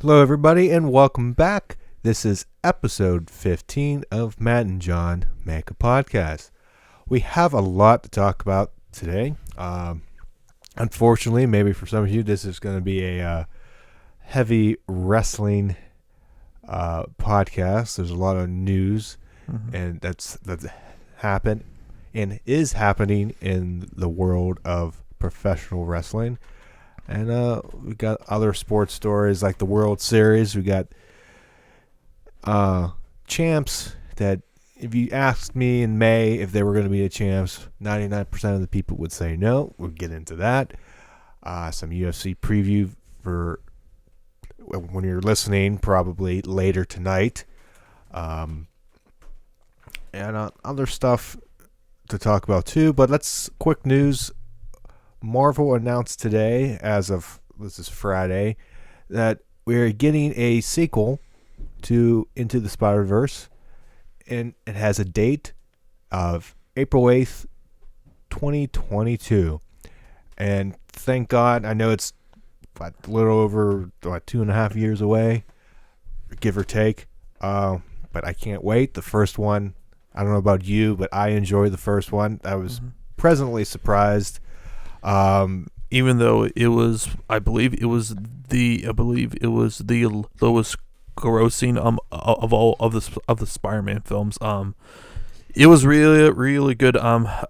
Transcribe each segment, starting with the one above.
Hello, everybody, and welcome back. This is episode 15 of Matt and John Make a Podcast. We have a lot to talk about today. Unfortunately, maybe for some of you, this is going to be a heavy wrestling podcast. There's a lot of news, and that's happened and is happening in the world of professional wrestling. And we got other sports stories like the World Series. We got champs that, if you asked me in May if they were going to be the champs, 99% of the people would say no. We'll get into that. Some UFC preview for when you're listening, probably later tonight. And other stuff to talk about too. But quick news. Marvel announced today, this is Friday, that we're getting a sequel to Into the Spider-Verse, and it has a date of April 8th, 2022. And thank God, I know it's a little over 2.5 years away, give or take, but I can't wait. The first one, I don't know about you, but I enjoyed the first one. I was pleasantly surprised. Even though it was, I believe it was the lowest grossing of all of the Spider-Man films. It was really good.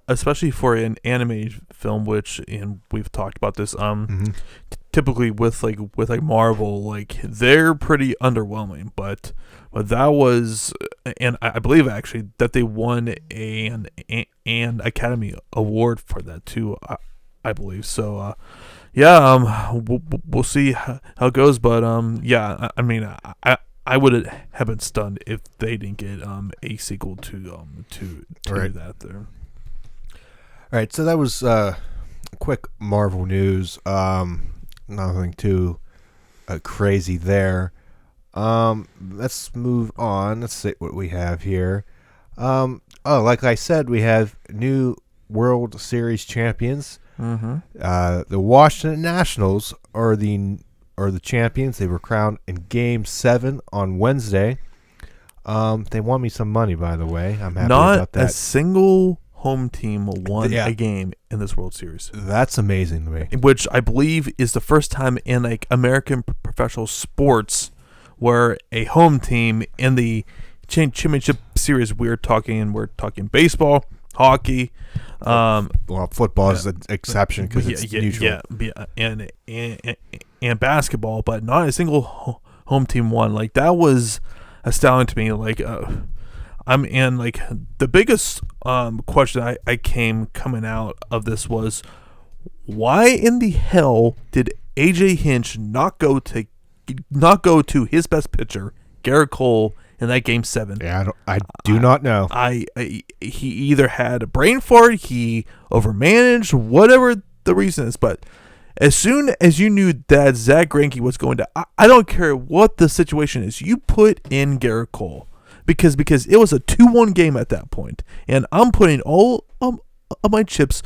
Especially for an animated film, and we've talked about this. Typically with Marvel, they're pretty underwhelming, but that was, and I believe actually that they won an Academy Award for that too. I believe so. We'll see how it goes, but I mean, I would have been stunned if they didn't get a sequel to right. that there. All right, so that was quick Marvel news. Nothing too crazy there. Let's move on. Let's see what we have here. Like I said, we have new World Series champions. The Washington Nationals are the champions. They were crowned in Game 7 on Wednesday. They won me some money, by the way. I'm happy about that. Not a single home team won a game in this World Series. That's amazing to me. Which I believe is the first time in American professional sports where a home team in the championship series. We're talking baseball, hockey. Football is an exception because it's neutral. And basketball, but not a single home team won. That was astounding to me. The biggest question I coming out of this was, why in the hell did AJ Hinch not go to his best pitcher, Garrett Cole, in that Game 7? Yeah, I do not know. He either had a brain fart, he overmanaged, whatever the reason is. But as soon as you knew that Zach Greinke was going to, I don't care what the situation is, you put in Garrett Cole because it was a 2-1 game at that point, and I'm putting all of my chips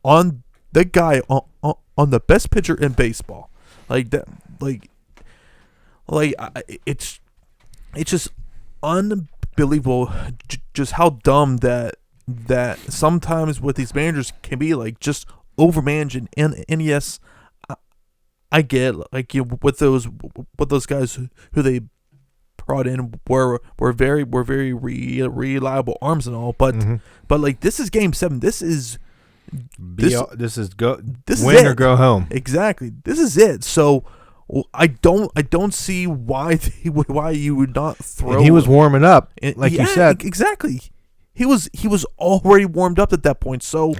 on the guy on the best pitcher in baseball. It's just unbelievable just how dumb that sometimes what these managers can be, just overmanaging. And yes, I get with those guys who they brought in were very reliable arms and all, but this is Game 7. This is win or go home. Exactly. This is it. So I don't see why you would not throw. And he was warming up, you said. Exactly. He was already warmed up at that point. So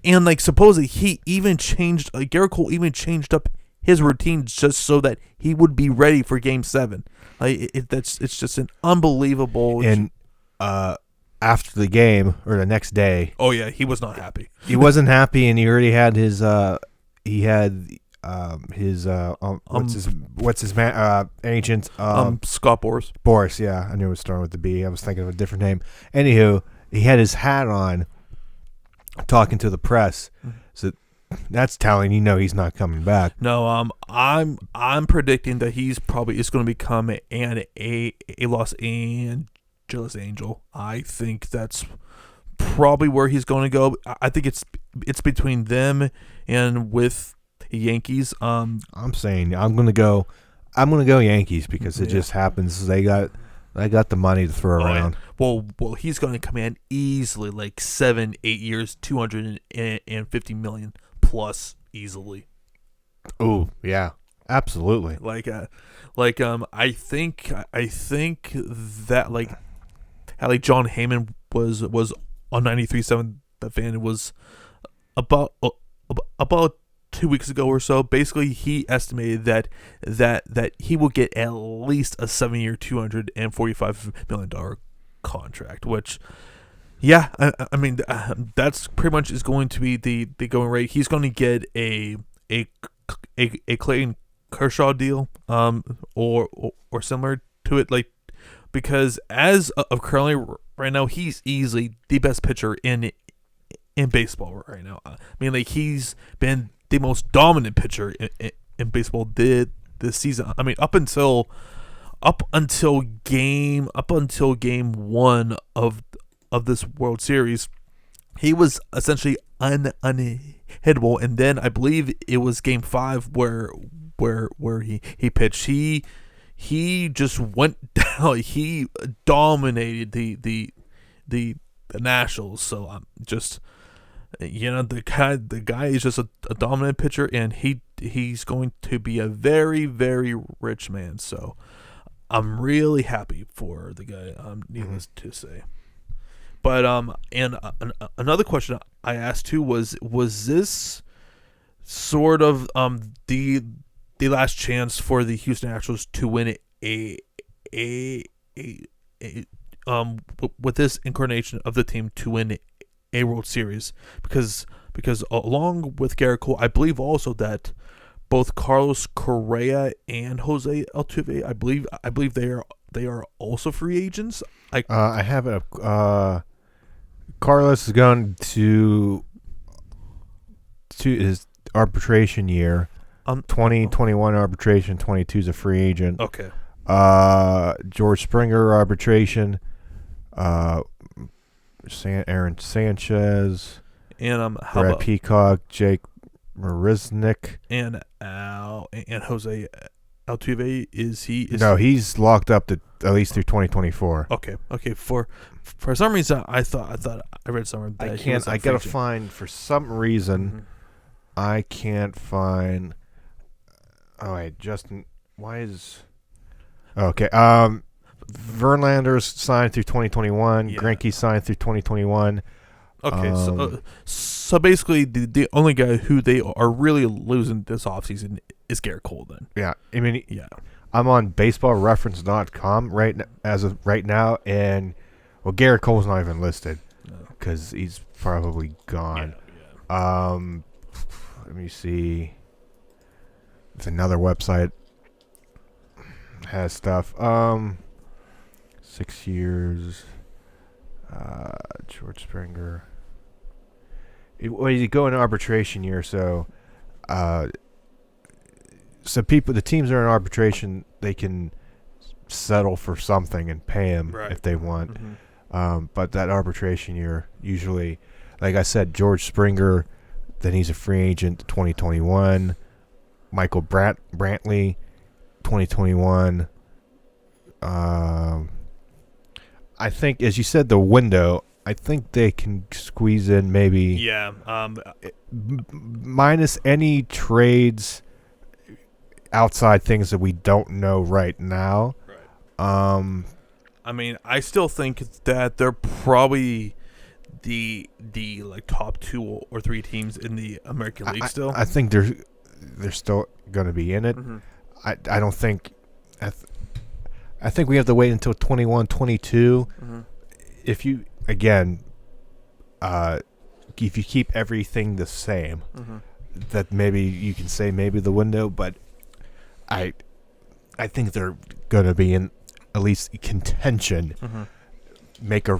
and supposedly he even changed. Garrett Cole even changed up his routine just so that he would be ready for Game 7. It's just an unbelievable. And after the game or the next day, he was not happy. He wasn't happy, and he already had his agent Scott Boras. Boras, yeah, I knew it was starting with the B. I was thinking of a different name. Anywho, he had his hat on, talking to the press. So that's telling he's not coming back. No, I'm predicting that he's probably is going to become a Los Angeles Angel. I think that's probably where he's going to go. I think it's between them and with the Yankees. I'm saying I'm gonna go Yankees because it just happens they got the money to throw around. Well, he's going to come in easily, like 7-8 years, $250 million plus easily. Oh yeah, absolutely. I think that like John Heyman was on 93.7 The Fan. It was about 2 weeks ago or so. Basically, he estimated that he will get at least a 7-year, $245 million contract. Which, yeah, I mean that's pretty much is going to be the going rate. He's going to get a Clayton Kershaw deal, or similar to it, like, because as of currently right now, he's easily the best pitcher in baseball right now. I mean, like, he's been the most dominant pitcher in baseball this season. I mean, up until game 1 of this World Series, he was essentially unhittable, and then I believe it was game 5 where he pitched. He just went down. He dominated the Nationals. So I'm just, the guy is just a dominant pitcher, and he's going to be a very, very rich man. So I'm really happy for the guy. Needless to say. But and another question I asked too was this sort of the last chance for the Houston Astros to win with this incarnation of the team to win a World Series, because along with Garrett Cole, I believe also that both Carlos Correa and Jose Altuve, I believe they are also free agents. I have it. Carlos is going to his arbitration year. 2021 arbitration, 22 is a free agent. Okay. George Springer arbitration. Aaron Sanchez. And Brad Peacock, Jake Marisnick, and Jose Altuve, No, he's locked up to at least through 2024. Okay. For some reason, I thought I read somewhere that I gotta find, for some reason. Mm-hmm. I can't find. Oh wait, Justin. Why is? Okay. Verlander's signed through 2021. Yeah. Greinke signed through 2021. Okay, so basically the only guy who they are really losing this offseason is Garrett Cole then. Yeah, I mean, yeah. I'm on baseballreference.com as of right now, and Garrett Cole's not even listed because he's probably gone. Yeah. Let me see. It's another website has stuff. 6 years. George Springer. You go in arbitration year, so the teams are in arbitration, they can settle for something and pay him if they want. Mm-hmm. But that arbitration year, usually, like I said, George Springer, then he's a free agent 2021. Michael Brantley, 2021. I think, as you said, the window, I think they can squeeze in maybe. Yeah. Minus any trades outside things that we don't know right now. Right. I mean, I still think that they're probably the like top 2 or 3 teams in the American League still. I think they're still going to be in it. Mm-hmm. I don't think. I think we have to wait until 21, 22. Mm-hmm. If you keep everything the same, mm-hmm. that maybe you can say maybe the window, but I think they're going to be in at least contention. Mm-hmm.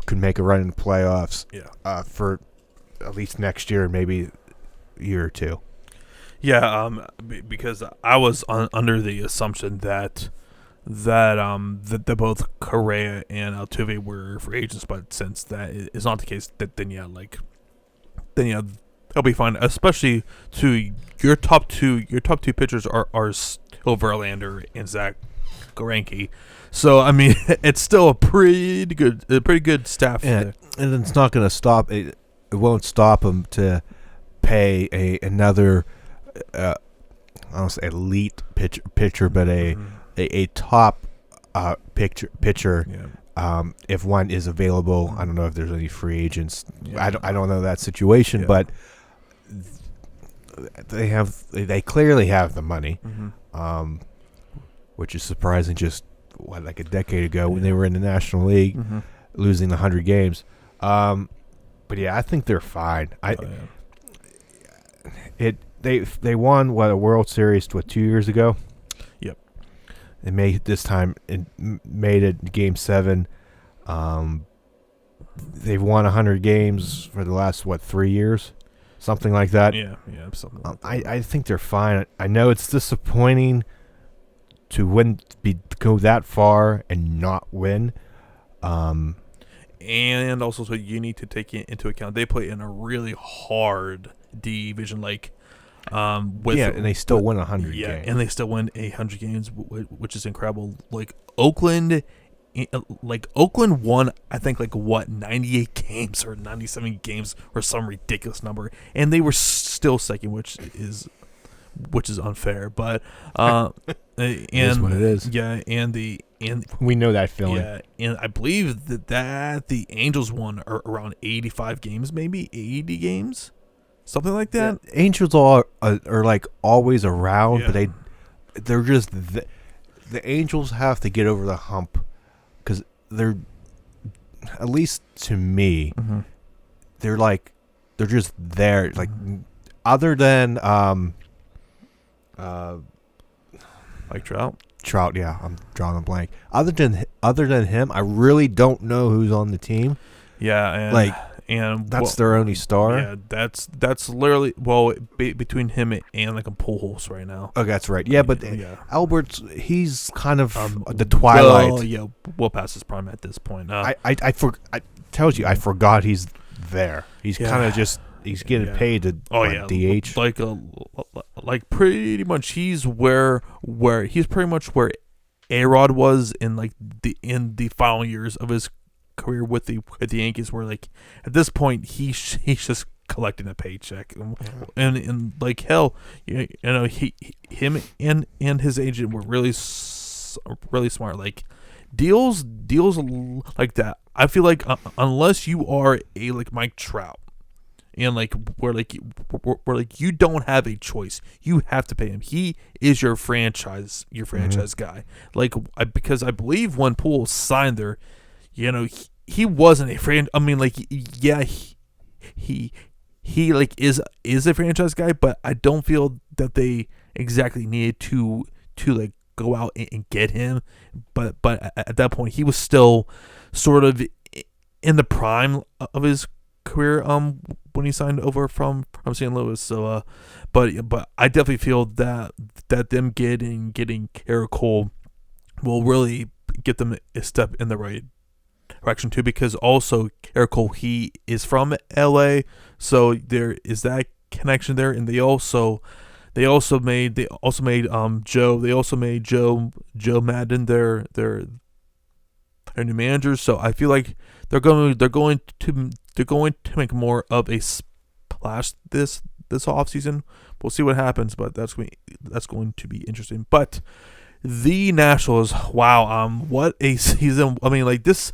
Could make a run in the playoffs. Yeah. For at least next year, maybe year or two. Yeah, because I was under the assumption that both Correa and Altuve were free agents, but since that is not the case, then they'll be fine. Especially to your top two pitchers are still Verlander and Zach Greinke. So I mean, it's still a pretty good staff there. And it's not going to stop it. It won't stop them to pay another I don't say elite pitcher, but a top pitcher. Yeah. If one is available. I don't know if there's any free agents. Yeah. I don't know that situation, but they clearly have the money, which is surprising. Just like a decade ago when they were in the National League, losing 100 games. But yeah, I think they're fine. They won a World Series 2 years ago. Yep. They made it Game 7. They've won 100 games for the last 3 years, something like that. Yeah, something like that. I think they're fine. I know it's disappointing to go that far and not win. And also, so you need to take into account they play in a really hard division, and they still win 100 games. Yeah, and they still win 100 games, which is incredible. Oakland won, I think, 98 games or 97 games or some ridiculous number, and they were still second, which is unfair. But it is what it is. Yeah, and we know that feeling. Yeah, and I believe that the Angels won around 85 games, maybe 80 games. Something like that. The Angels are always around, but they're just the Angels have to get over the hump because they're, at least to me, they're just there. Other than like Trout. Trout, yeah, I'm drawing a blank. Other than him, I really don't know who's on the team. Yeah, and that's their only star. Yeah, that's literally between him and a Pujols right now. Oh, that's right. Yeah, but Albert's he's kind of the twilight. Well past his prime at this point. I told you I forgot he's there. He's kind of just getting paid to DH. Pretty much he's he's pretty much where A-Rod was in the final years of his career with the Yankees, where at this point he's just collecting a paycheck, and hell, him and his agent were really smart. Deals like that. I feel unless you are a Mike Trout, and where you don't have a choice, you have to pay him. He is your franchise guy. Because I believe when Pujols signed there, he wasn't a friend. I mean, he is a franchise guy, but I don't feel that they exactly needed to go out and get him. But at that point, he was still sort of in the prime of his career when he signed over from St. Louis. So, but I definitely feel that them getting Eric Cole will really get them a step in the right direction too, because also Eric Cole, he is from LA, so there is that connection there, and they also made Joe Madden their new manager. So I feel like they're going to make more of a splash this offseason. We'll see what happens, but that's going to be interesting. But the Nationals, wow, what a season. I mean, this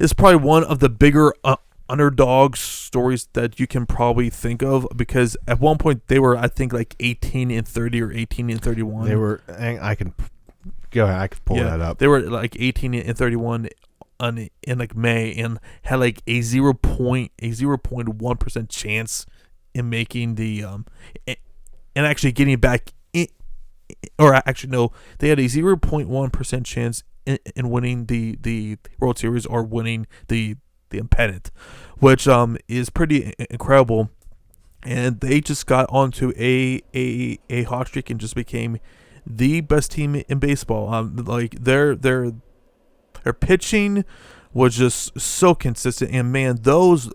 is probably one of the bigger underdog stories that you can probably think of, because at one point they were, I think, 18-30 or 18-31. They were. I can go ahead. I can pull that up. They were 18-31 in May, and had a 0.1% chance in making the and actually getting back in, or actually no, they had a 0.1% chance in winning the World Series, or winning the pennant, which is pretty incredible. and they just got onto a hot streak and just became the best team in baseball. Like their pitching was just so consistent, and man, those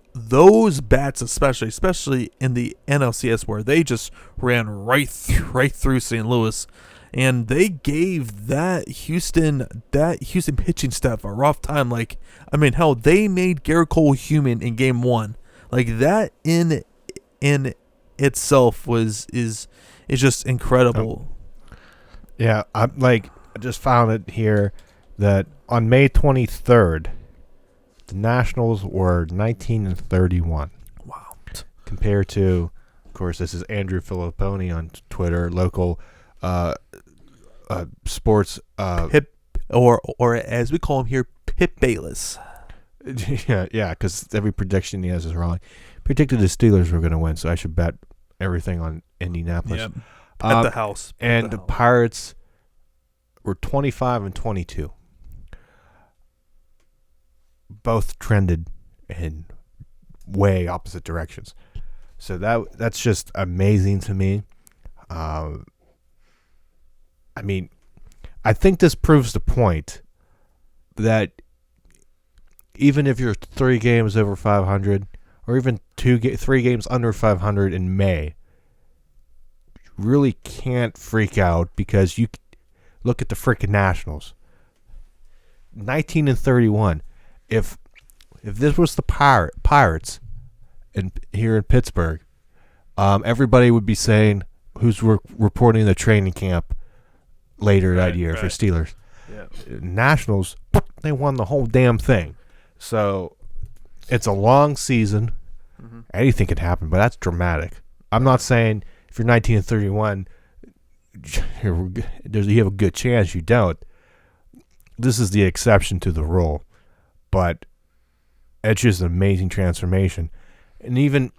bats, especially in the NLCS, where they just ran right through St. Louis, and they gave that Houston pitching staff a rough time. Like, I mean, hell, they made Garrett Cole human in Game 1. Like, that in itself is just incredible. Yeah, I just found it here that on May 23rd, the Nationals were 19-31. Wow. Compared to, of course, this is Andrew Filipponi on Twitter, local sports Pip, or as we call him here, Pip Bayless. Yeah, because every prediction he has is wrong. Predicted the Steelers were going to win, so I should bet everything on Indianapolis. Yeah, at the house. And the Pirates were 25-22. Both trended in way opposite directions. So that's just amazing to me. I mean, I think this proves the point that even if you're 3 games over 500, or even 3 games under 500 in May, you really can't freak out, because you look at the freaking Nationals, 19-31. If this was the Pirates here in Pittsburgh, everybody would be saying who's reporting the training camp later that year for Steelers. Yeah. Nationals, they won the whole damn thing. So it's a long season. Mm-hmm. Anything can happen, but that's dramatic. I'm not saying if you're 19-31, you have a good chance. You don't. This is the exception to the rule. But it's just an amazing transformation. And even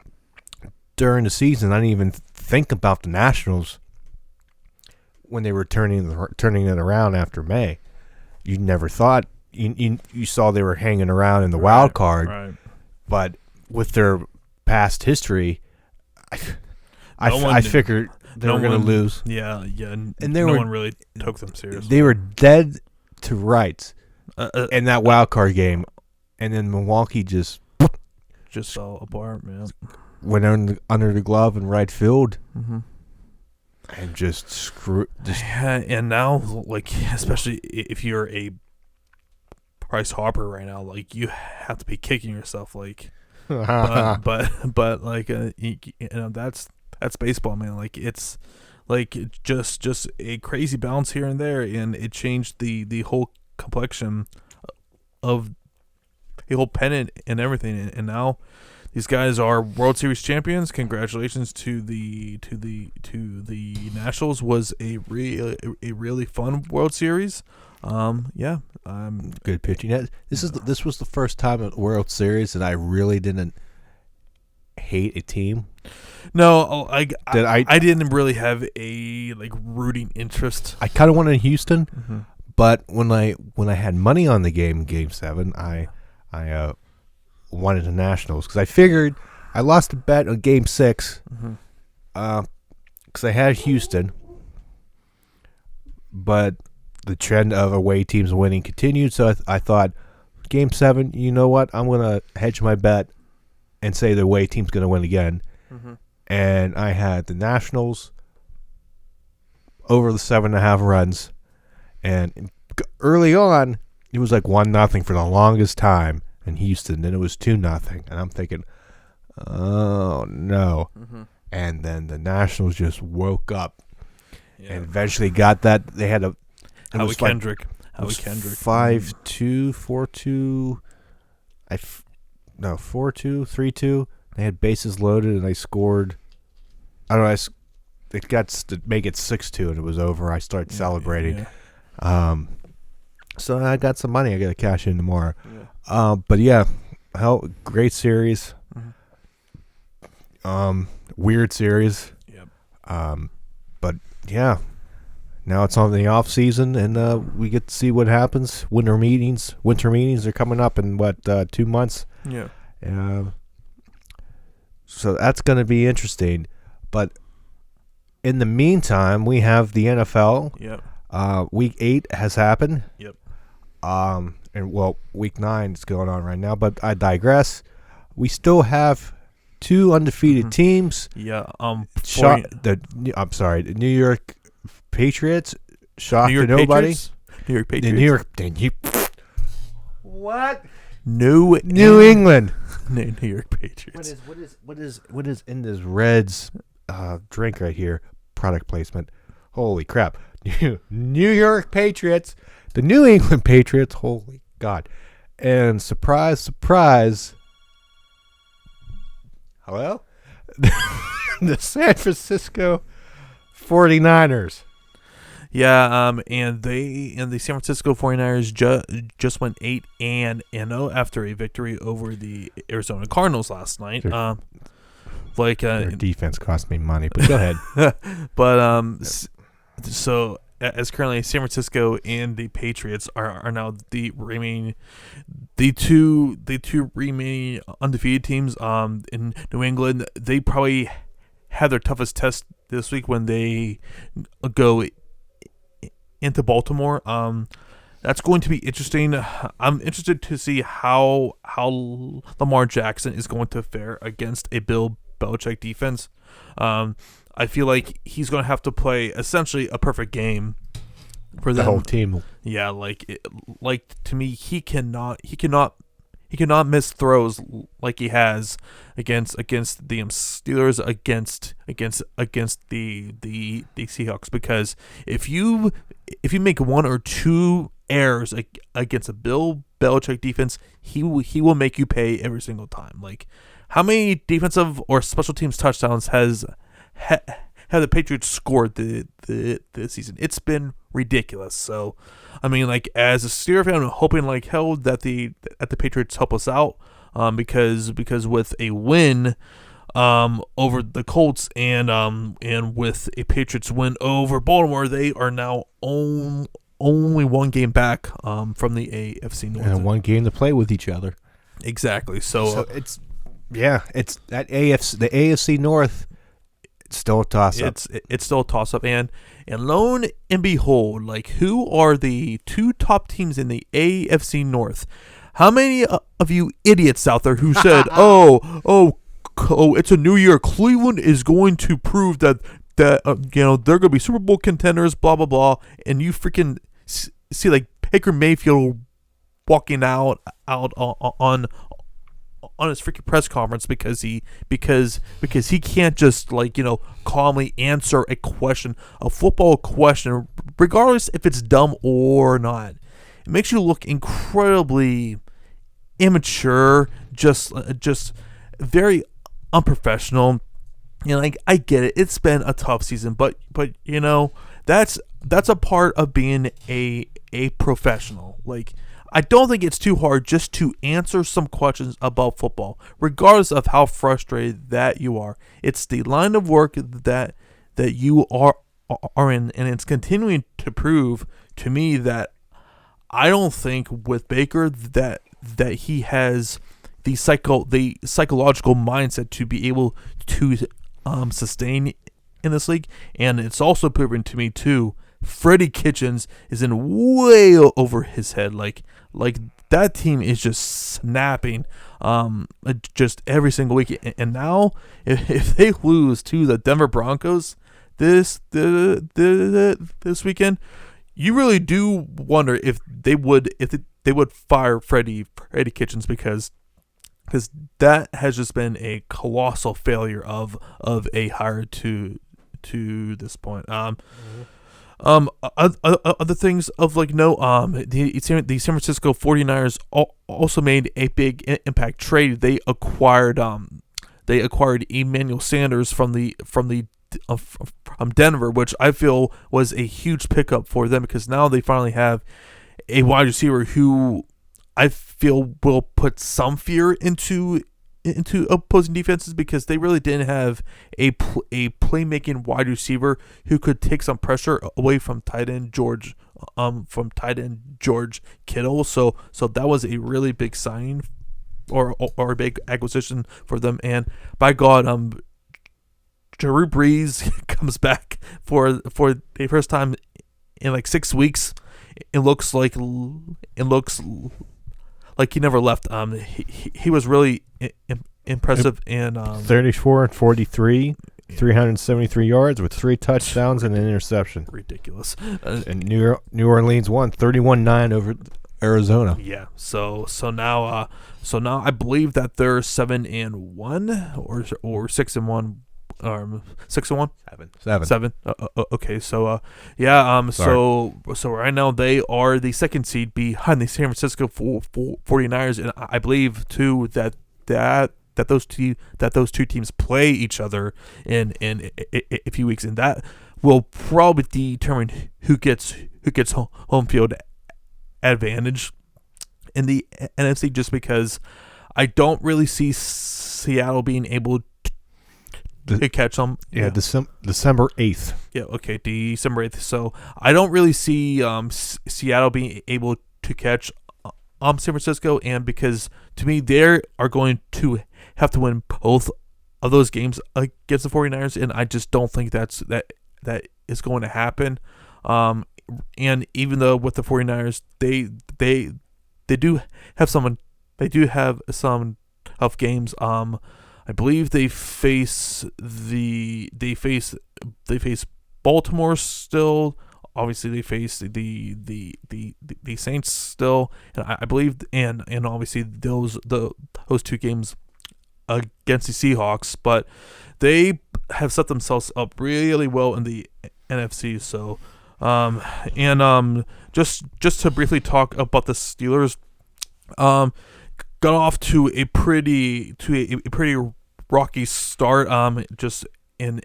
during the season, I didn't even think about the Nationals when they were turning it around after May. You never thought. You saw they were hanging around in the wild card. Right. But with their past history, I figured they were going to lose. Yeah. And no one really took them seriously. They were dead to rights in that wild card game, and then Milwaukee just fell apart, man. Went under the glove in right field, mm-hmm. and just Yeah, and now, like, especially if you're a Bryce Harper right now, like, you have to be kicking yourself, like. but like that's baseball, man. Like, it's like just a crazy bounce here and there, and it changed the whole complexion of the whole pennant and everything. And now these guys are World Series champions. Congratulations to the Nationals. Was a really fun World Series. Good pitching. This was the first time at World Series that I really didn't hate a team. No, I didn't really have a rooting interest. I kind of wanted Houston, mm-hmm. but when I had money on the game in Game 7, I wanted the Nationals, because I figured I lost a bet on Game 6 because I had Houston, but the trend of away teams winning continued, so I thought, Game 7, you know what? I'm going to hedge my bet and say the away team's going to win again. Mm-hmm. And I had the Nationals over the 7.5 runs. And early on, it was like 1-0 for the longest time in Houston. Then it was 2-0. And I'm thinking, oh, no. Mm-hmm. And then the Nationals just woke up and eventually got that. They had a... Howie Kendrick. 5-2, 4-2. 4-2, 3-2. They had bases loaded, and they scored. I don't know. It got to make it 6-2, and it was over. I started celebrating. Yeah. So I got some money. I got to cash in tomorrow. Yeah. But yeah, great series. Mm-hmm. Weird series. Yep. But yeah. Now it's on the off season, and we get to see what happens. Winter meetings are coming up in 2 months. Yeah. So that's going to be interesting. But in the meantime, we have the NFL. Yep. Week 8 has happened. Yep. And week 9 is going on right now. But I digress. We still have 2 undefeated teams. Yeah. I'm sorry, the New York Patriots shocked to nobody. New York Patriots. The New York. What? New England. New York Patriots. What is in this Reds drink right here? Product placement. Holy crap! New York Patriots, the New England Patriots. Holy God! And surprise, surprise. Hello? The San Francisco 49ers. Yeah, and the San Francisco 49ers just went 8-0 after a victory over the Arizona Cardinals last night. Their defense cost me money, but go ahead. But so as currently San Francisco and the Patriots are now the two remaining undefeated teams in New England. They probably had their toughest test this week when they go into Baltimore. That's going to be interesting. I'm interested to see how Lamar Jackson is going to fare against a Bill Belichick defense. I feel like he's going to have to play essentially a perfect game for them. The whole team. Yeah, like to me, he cannot miss throws like he has against the Steelers, against the Seahawks, because if you make 1 or 2 errors against a Bill Belichick defense, he will make you pay every single time. Like, how many defensive or special teams touchdowns have the Patriots scored this season? It's been ridiculous. So, I mean, like, as a Steelers fan, I'm hoping like hell that the Patriots help us out, because with a win over the Colts and with a Patriots win over Baltimore, they are now only 1 game back from the AFC North, and 1 game to play with each other. Exactly. So it's that the AFC North. It's still a toss-up. It's still a toss-up, and lo and behold, like, who are the 2 top teams in the AFC North? How many of you idiots out there who said, oh, it's a new year, Cleveland is going to prove that they're going to be Super Bowl contenders, blah blah blah, and you freaking see like Baker Mayfield walking out on his freaking press conference because he can't just, like, calmly answer a football question, regardless if it's dumb or not. It makes you look incredibly immature, just very unprofessional. Like, I get it. It's been a tough season, but that's a part of being a professional. Like, I don't think it's too hard just to answer some questions about football, regardless of how frustrated that you are. It's the line of work that you are in, and it's continuing to prove to me that I don't think with Baker that he has the psychological mindset to be able to sustain in this league. And it's also proven to me too, Freddie Kitchens is in way over his head. Like that team is just snapping just every single week. And now if they lose to the Denver Broncos this weekend, you really do wonder if they would fire Freddie Kitchens, because that has just been a colossal failure of a hire to this point. Other things of the San Francisco 49ers also made a big impact trade. They acquired Emmanuel Sanders from Denver, which I feel was a huge pickup for them, because now they finally have a wide receiver who I feel will put some fear into opposing defenses, because they really didn't have a playmaking wide receiver who could take some pressure away from tight end George Kittle. So that was a really big sign or a big acquisition for them. And by God, Drew Brees comes back for the first time in like 6 weeks. It looks like he never left. He was really impressive in 34 and 43, 373 yards with 3 touchdowns and an interception. Ridiculous. And New Orleans won 31-9 over Arizona. Yeah. So now I believe that they're 7-1 or 6-1. 6-1. 7. Okay. So yeah. So right now they are the second seed behind the San Francisco 49ers, and I believe too that those two teams play each other in a few weeks, and that will probably determine who gets home field advantage in the NFC, just because I don't really see Seattle being able to catch them. Yeah, December 8th. Yeah, okay, December 8th. So I don't really see Seattle being able to catch San Francisco, and because to me they are going to have to win both of those games against the 49ers, and I just don't think that is going to happen. And even though with the 49ers, they do have some tough games. I believe they face Baltimore still. Obviously, they face the Saints still, and I believe, and obviously those two games against the Seahawks, but they have set themselves up really well in the NFC. So, just to briefly talk about the Steelers, got off to a pretty rocky start. Just in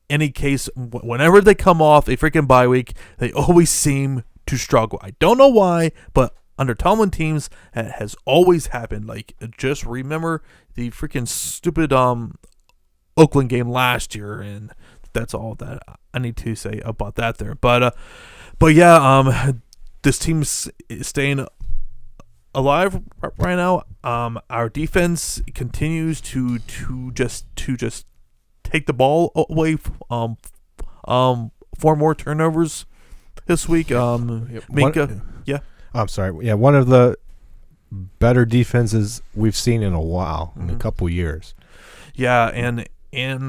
any case, whenever they come off a freaking bye week, they always seem to struggle. I don't know why, but under Tomlin teams, it has always happened. Like, just remember the freaking stupid Oakland game last year, and that's all that I need to say about that there. But yeah, this team's staying alive right now. Our defense continues to just take the ball away. 4 more turnovers this week. Minka, yeah. I'm sorry. Yeah, one of the better defenses we've seen in a while, in a couple years. Yeah, and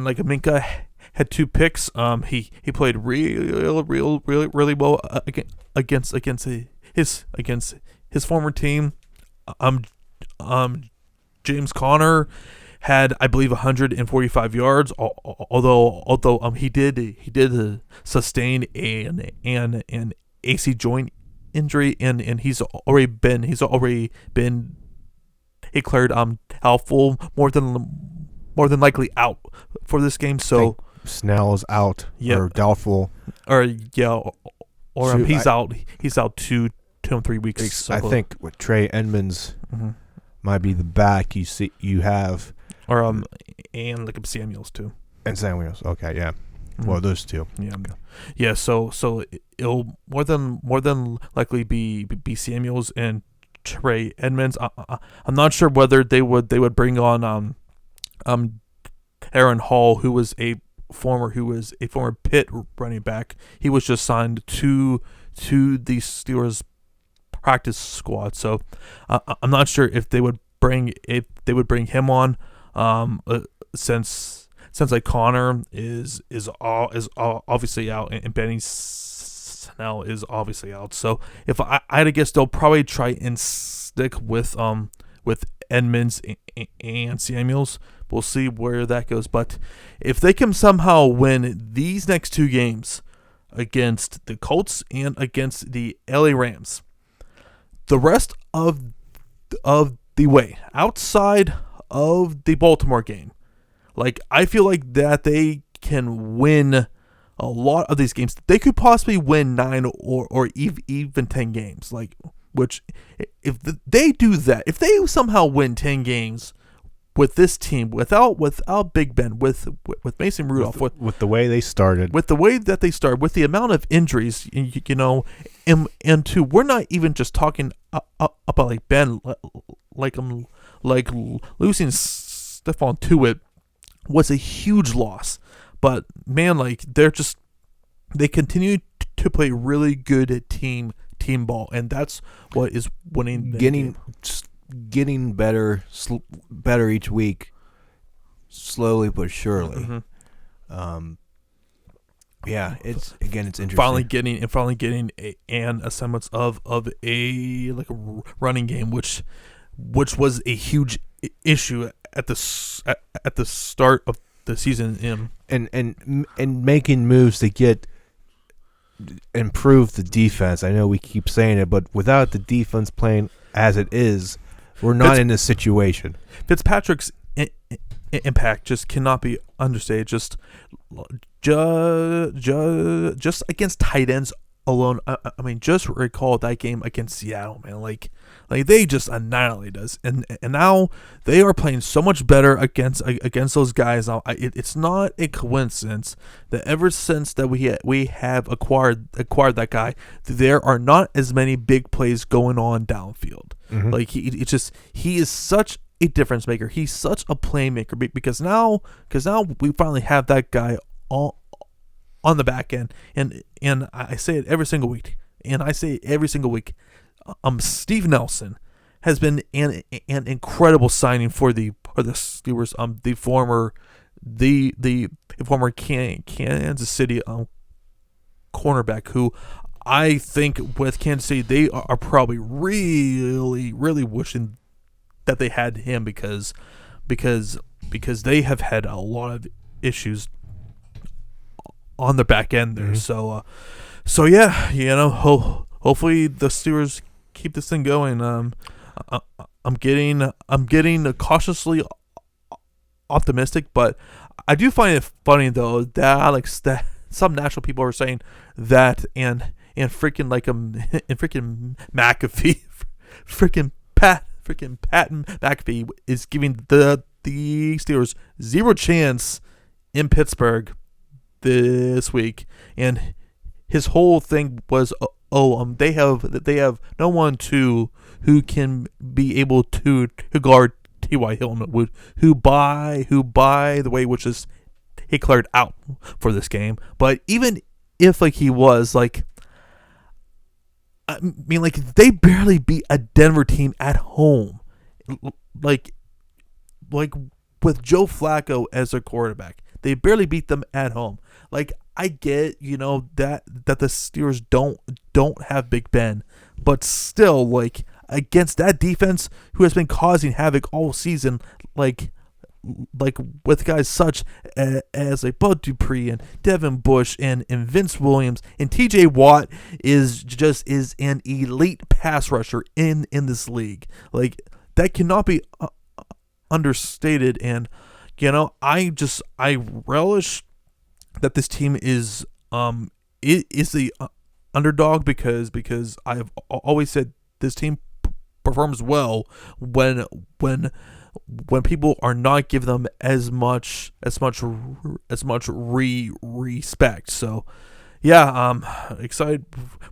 like Minka had 2 picks. He played really well against his former team. James Conner had, I believe, 145 yards. Although he did sustain an AC joint injury, and he's already been declared doubtful, more than likely out for this game. So Snell is out, or doubtful, or he's out 2 to 3 weeks. So. I think with Trey Edmonds might be the back you have, or and like Samuels too. And Samuels, okay, yeah. Well, those two. Yeah, okay. Yeah. So it'll more than likely be Samuels and Trey Edmonds. I'm not sure whether they would bring on Aaron Hall, who was a former Pitt running back. He was just signed to the Steelers practice squad. So I'm not sure if they would bring him on, since like Connor is obviously out, and Benny Snell is obviously out. So if I had to guess, they'll probably try and stick with Edmonds and Samuels. We'll see where that goes. But if they can somehow win these next 2 games against the Colts and against the LA Rams, the rest of the way, outside of the Baltimore game, like, I feel like that they can win a lot of these games. They could possibly win 9 or even 10 games. Like, which, if they do that, if they somehow win 10 games with this team, without Big Ben, with Mason Rudolph, with the way they started, with the amount of injuries, and two, we're not even just talking about like Ben, like like losing Stephon Tuitt was a huge loss. But man, like they continue to play really good team ball, and that's what is winning. Getting better each week, slowly but surely. Yeah, it's interesting. Finally getting a semblance of a like a running game, which was a huge issue at the start of the season. And making moves to improve the defense. I know we keep saying it, but without the defense playing as it is, we're not in this situation. Fitzpatrick's impact just cannot be understated. Just against tight ends alone. I mean, just recall that game against Seattle, man. Like they just annihilate us, and now they are playing so much better against those guys. Now, it's not a coincidence that ever since that we have acquired that guy, there are not as many big plays going on downfield. Like he is such a difference maker. He's such a playmaker because now we finally have that guy on the back end, and I say it every single week, Steve Nelson has been an incredible signing for the Steelers. The former Kansas City cornerback, who I think with Kansas City they are probably really wishing that they had him because they have had a lot of issues on the back end there. So yeah, hopefully the Steelers keep this thing going. I'm getting cautiously optimistic, but I do find it funny though that some national people are saying that and freaking freaking McAfee, freaking Pat McAfee is giving the Steelers zero chance in Pittsburgh this week, and his whole thing was they have no one who can be able to guard T.Y. Hilton, who by the way, which is declared out for this game. But even if he was I mean, they barely beat a Denver team at home, like with Joe Flacco as their quarterback. They barely beat them at home. I get, that the Steelers don't have Big Ben, but still, against that defense who has been causing havoc all season, with guys such as Bud Dupree and Devin Bush and Vince Williams, and TJ Watt is an elite pass rusher in this league. That cannot be understated, and I relish that this team is the underdog because I've always said this team performs well when people are not giving them as much respect. So yeah, excited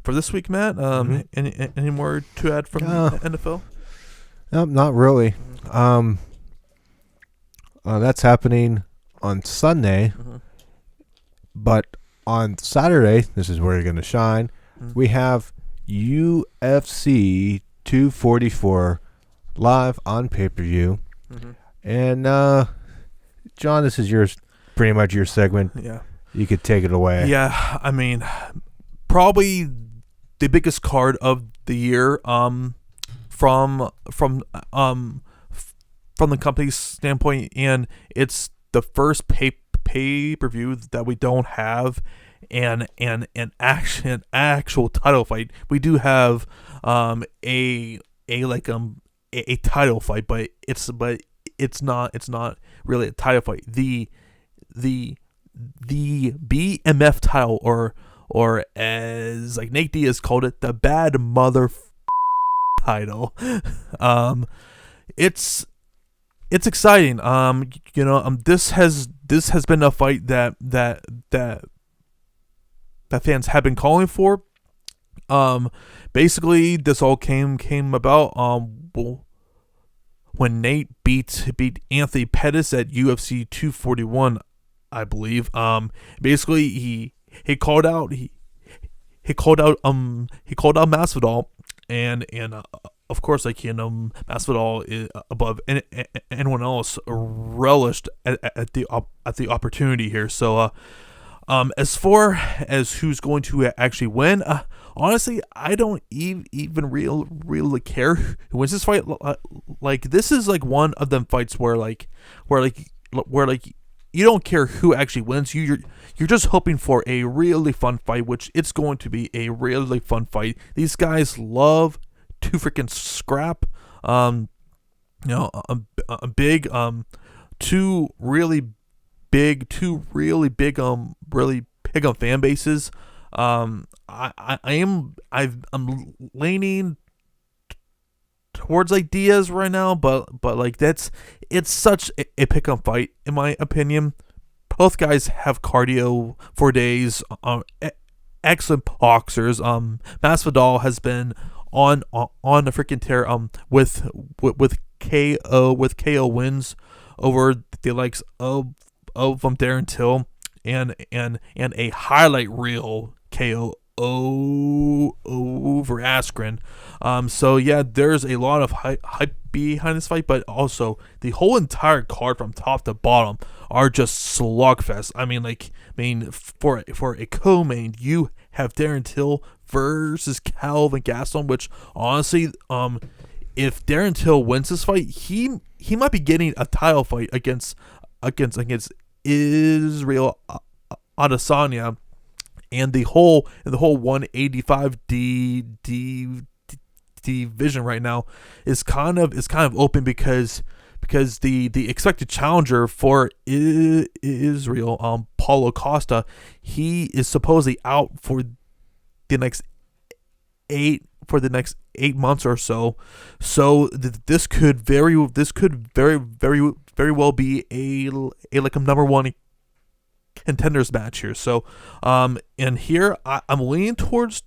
for this week, Matt. Any more to add from NFL? No, not really. That's happening on Sunday, but on Saturday, this is where you're going to shine. We have UFC 244 live on pay-per-view. And John, this is pretty much your segment. Yeah, you could take it away. Yeah, I mean, probably the biggest card of the year. From the company's standpoint, and it's the first pay-per-view that we don't have an actual title fight. We do have a title fight, but it's not really a title fight. The BMF title, or as Nate Diaz called it, the bad mother title. It's exciting. This has been a fight that fans have been calling for. Basically, this all came about Nate beat Anthony Pettis at UFC 241, I believe. Basically he called out Masvidal, and of course, like, Masvidal is above anyone else, relished at the opportunity here. So as far as who's going to actually win, honestly, I don't even really care who wins this fight. Like, this is like one of them fights where you don't care who actually wins. You're just hoping for a really fun fight, which it's going to be a really fun fight. These guys love to freaking scrap. A big, two really big fan bases. I'm leaning towards like Diaz right now, but like it's such a pick-up fight in my opinion. Both guys have cardio for days. Excellent boxers. Masvidal has been on the freaking tear. With KO wins over the likes of Darren Till and a highlight reel KO over Askren. So yeah, there's a lot of hype behind this fight, but also the whole entire card from top to bottom are just slugfest. I mean, for a co-main, you have Darren Till versus Calvin Gastelum, which honestly, if Darren Till wins this fight, he might be getting a title fight against Israel Adesanya. And the whole 185 division right now is kind of open because the expected challenger for Israel, Paulo Costa, he is supposedly out for the next 8 months or so. So this could very well be a like a number one contenders match here. So and here I'm leaning towards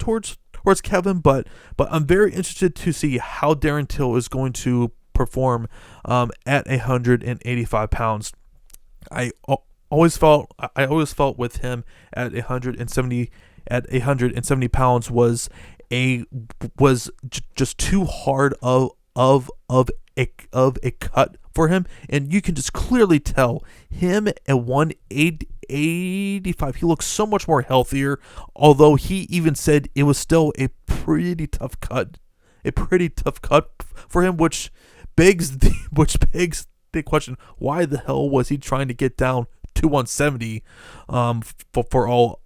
Kevin, but I'm very interested to see how Darren Till is going to perform at 185 pounds. I always felt with him at 170 pounds was just too hard of a cut for him, and you can just clearly tell him at 185 he looks so much more healthier, although he even said it was still a pretty tough cut for him, which begs the question, why the hell was he trying to get down to 170 for all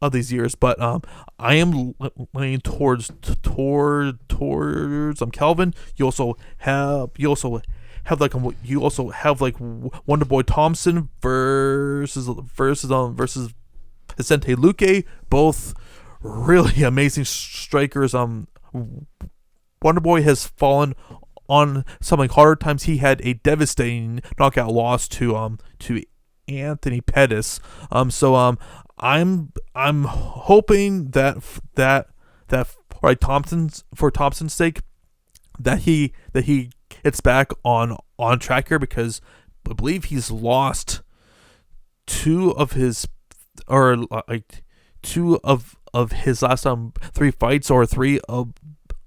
of these years? But I am leaning towards Calvin. You also have Wonderboy Thompson versus Vicente Luque, both really amazing strikers. Wonderboy has fallen on some like harder times. He had a devastating knockout loss to Anthony Pettis. So I'm hoping that for Thompson's sake that he gets back on track here, because I believe he's lost two of his last 3 fights, or 3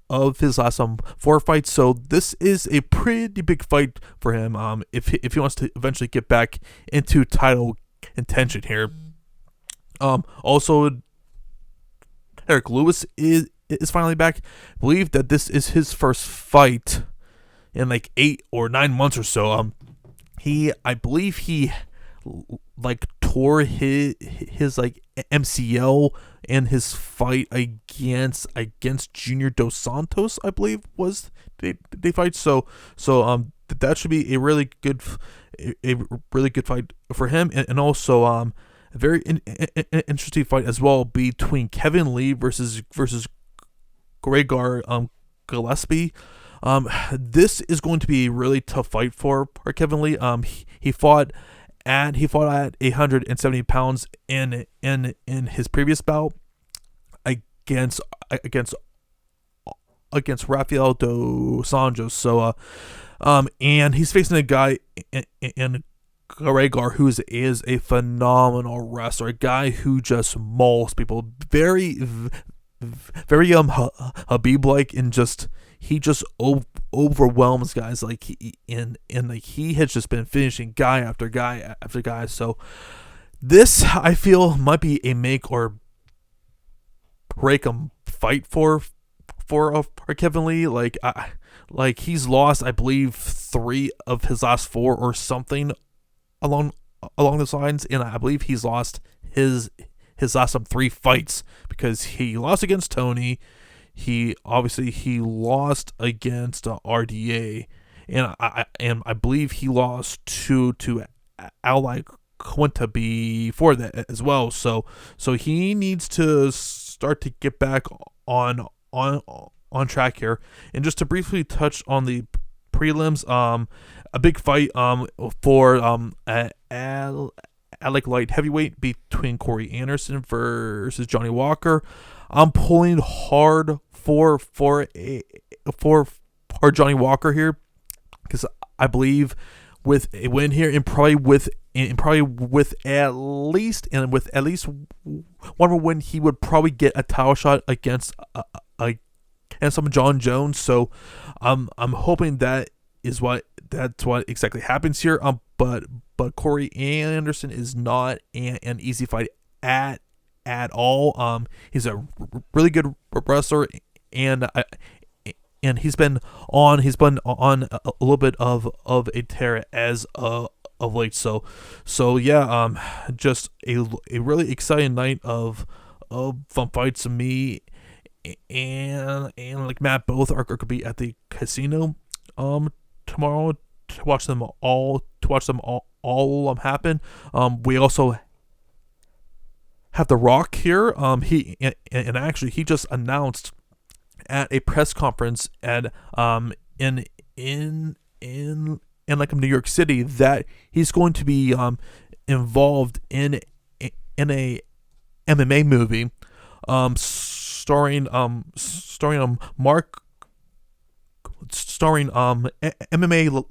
of his last 4 fights. So this is a pretty big fight for him if he wants to eventually get back into title contention here. Also, Eric Lewis is finally back. I believe that this is his first fight in like 8 or 9 months or so. I believe he like tore his like MCL in his fight against Junior Dos Santos, I believe was the fight. So that should be a really good fight for him, and also a very interesting fight as well between Kevin Lee versus Gregor Gillespie. This is going to be a really tough fight for Kevin Lee. He fought at 170 pounds in his previous bout against Rafael dos Anjos. So And he's facing a guy in Gregor, who is a phenomenal wrestler, a guy who just mauls people, very Habib-like, and he just overwhelms guys. Like he has just been finishing guy after guy after guy. So this, I feel, might be a make or break 'em fight for Kevin Lee. Like he's lost, I believe, 3 of his last 4 or something along those lines, and I believe he's lost his last 3 fights, because he lost against Tony, he lost against RDA, and I believe he lost to Ally Quinta before that as well. So he needs to start to get back on track here. And just to briefly touch on the prelims, a big fight for like light heavyweight between Corey Anderson versus Johnny Walker. I'm pulling hard for Johnny Walker here, because I believe with a win here, and probably with at least one more win, he would probably get a title shot against some John Jones. So I'm hoping that's what exactly happens here. But Corey Anderson is not an easy fight at all. He's a really good wrestler, and he's been on a little bit of a tear as of late. So yeah, just a really exciting night of fun fights. To me and like Matt both are going to be at the casino tomorrow to watch them all happen. We also have The Rock here. He actually he just announced at a press conference at in like New York City that he's going to be involved in a MMA movie starring MMA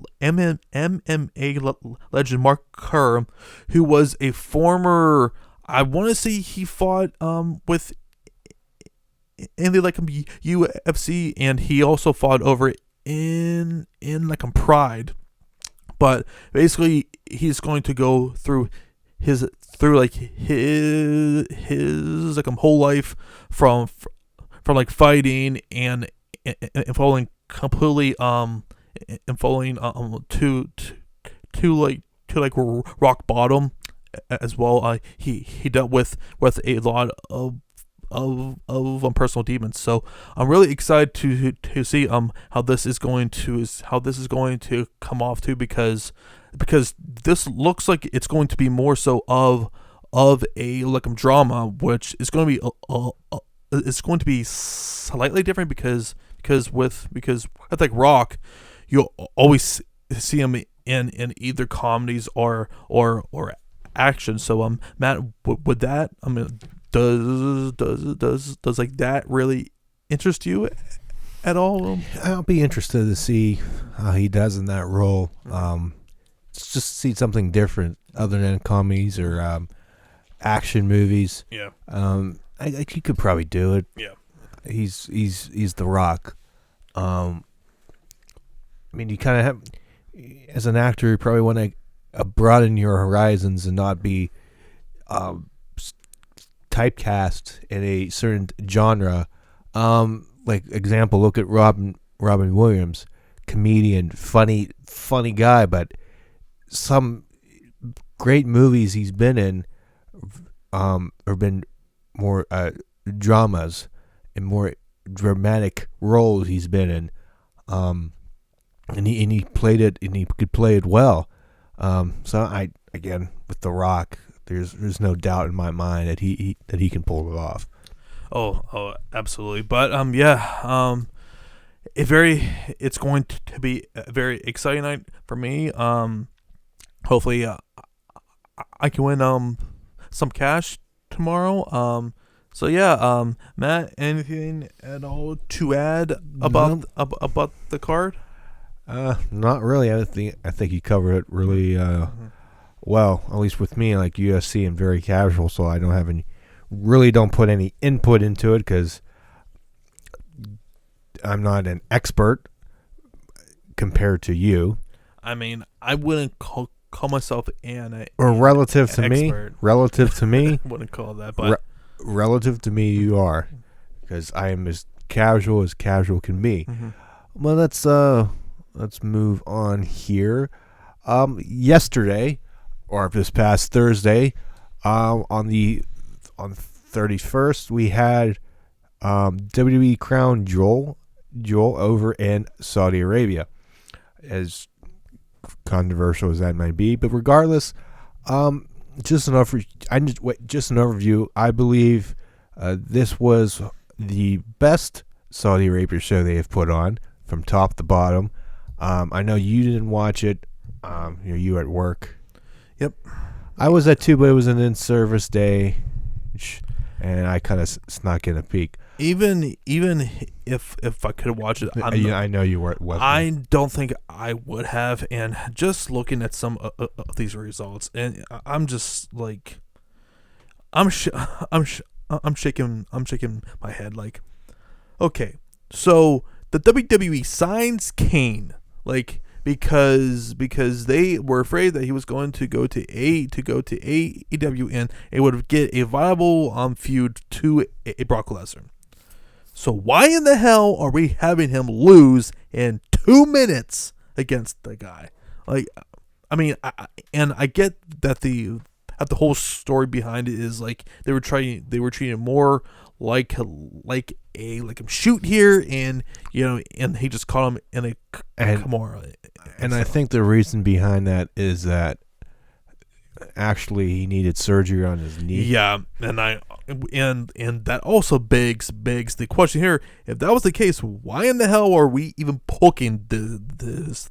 legend Mark Kerr, who was a former, I want to say he fought with in the UFC, and he also fought over in Pride. But basically, he's going to go through his whole life from fighting and falling completely and falling to rock bottom as well. He dealt with a lot of personal demons. So I'm really excited to see how this is going to come off too, because this looks like it's going to be more so of a drama, which is going to be it's going to be slightly different because with like Rock, you'll always see him in either comedies or action. So Matt, would that, I mean, does like that really interest you at all? I'll be interested to see how he does in that role. Just see something different other than comedies or action movies. Yeah. I he could probably do it. Yeah. He's The Rock. I mean, you kind of have, as an actor, you probably want to broaden your horizons and not be typecast in a certain genre. Like example, look at Robin Williams, comedian, funny guy, but some great movies he's been in have been more dramas and more dramatic roles he's been in, and he played it, and he could play it well. So I, again, with The Rock, there's no doubt in my mind that he can pull it off. Oh, absolutely. But it's going to be a very exciting night for me. Hopefully, I can win some cash tomorrow. So yeah, Matt, anything at all to add about the card? Not really. I think you covered it really well. At least with me, like UFC, and very casual, so I don't put any input into it because I'm not an expert compared to you. I mean, I wouldn't call myself relative to me. Relative to me, wouldn't call that, but relative to me, you are, because I am as casual can be. Mm-hmm. Well, let's move on here. Yesterday, or this past Thursday, on 31st, we had WWE crowned Joel over in Saudi Arabia. As controversial as that might be, but regardless, just an overview. I believe this was the best Saudi Arabia show they have put on from top to bottom. I know you didn't watch it. You were at work. Yep. I was at 2, but it was an in-service day, and I kind of snuck in a peek. Even if I could watch it, I know you weren't. I don't think I would have. And just looking at some of these results, and I'm just like, I'm shaking my head. Like, okay, so the WWE signs Kane, like, because they were afraid that he was going to go to AEW, and it would get a viable feud to a Brock Lesnar. So why in the hell are we having him lose in 2 minutes against the guy? Like, I mean, I get that the whole story behind it is like they were treating it more like a shoot here, and and he just caught him in a Kimura. And I think the reason behind that is that actually he needed surgery on his knee. Yeah, and that also begs the question here: if that was the case, why in the hell are we even poking this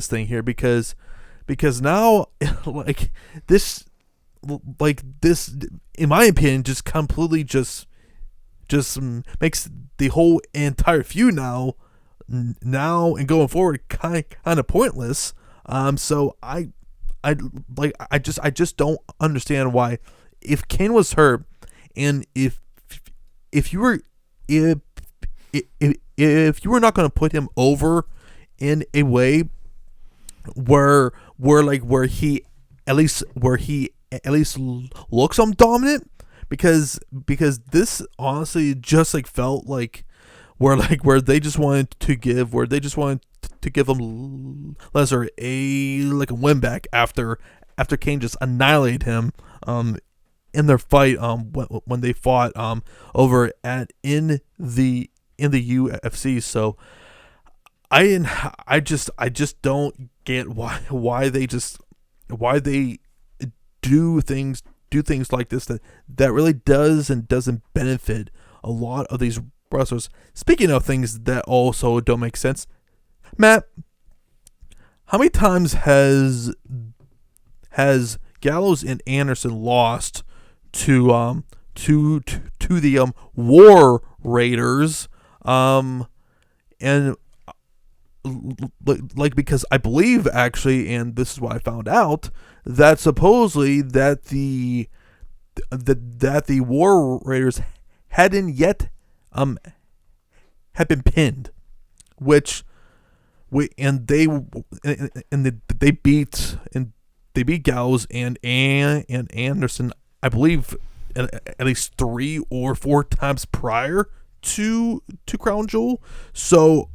thing here? Because now, this, in my opinion, just completely just makes the whole entire feud now and going forward kind of pointless. So I just don't understand why, if Kane was hurt, and if you were not going to put him over in a way where he at least looks dominant, because this honestly just felt like where they just wanted to give him Lesnar a win back after Kane just annihilated him in their fight when they fought over in the UFC. So I just don't get why they do things like this that really doesn't benefit a lot of these wrestlers. Speaking of things that also don't make sense, Matt, how many times has Gallows and Anderson lost to the War Raiders, and because I believe, actually, and this is what I found out, that supposedly that the War Raiders hadn't yet had been pinned, they beat Gallows and Anderson, I believe, at least 3 or 4 times prior to Crown Jewel. So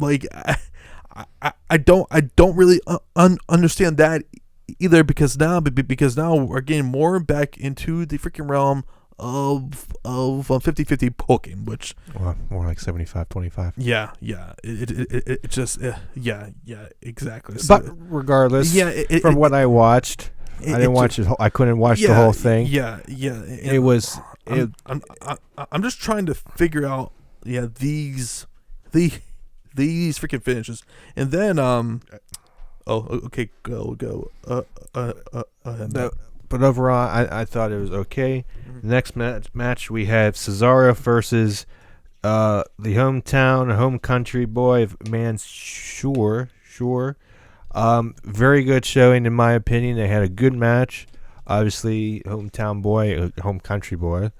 I don't really understand that either, because now we're getting more back into the freaking realm of 50-50 poking, which more like 75-25. Yeah, it just yeah, exactly. So, but regardless, from what I watched, I didn't watch it. I couldn't watch the whole thing. Yeah. It was. I'm just trying to figure out these freaking finishes, and then okay, go. But overall, I thought it was okay. Mm-hmm. Next match we have Cesaro versus the home country boy of Mansoor. Sure. Very good showing in my opinion. They had a good match. Obviously, hometown boy, home country boy,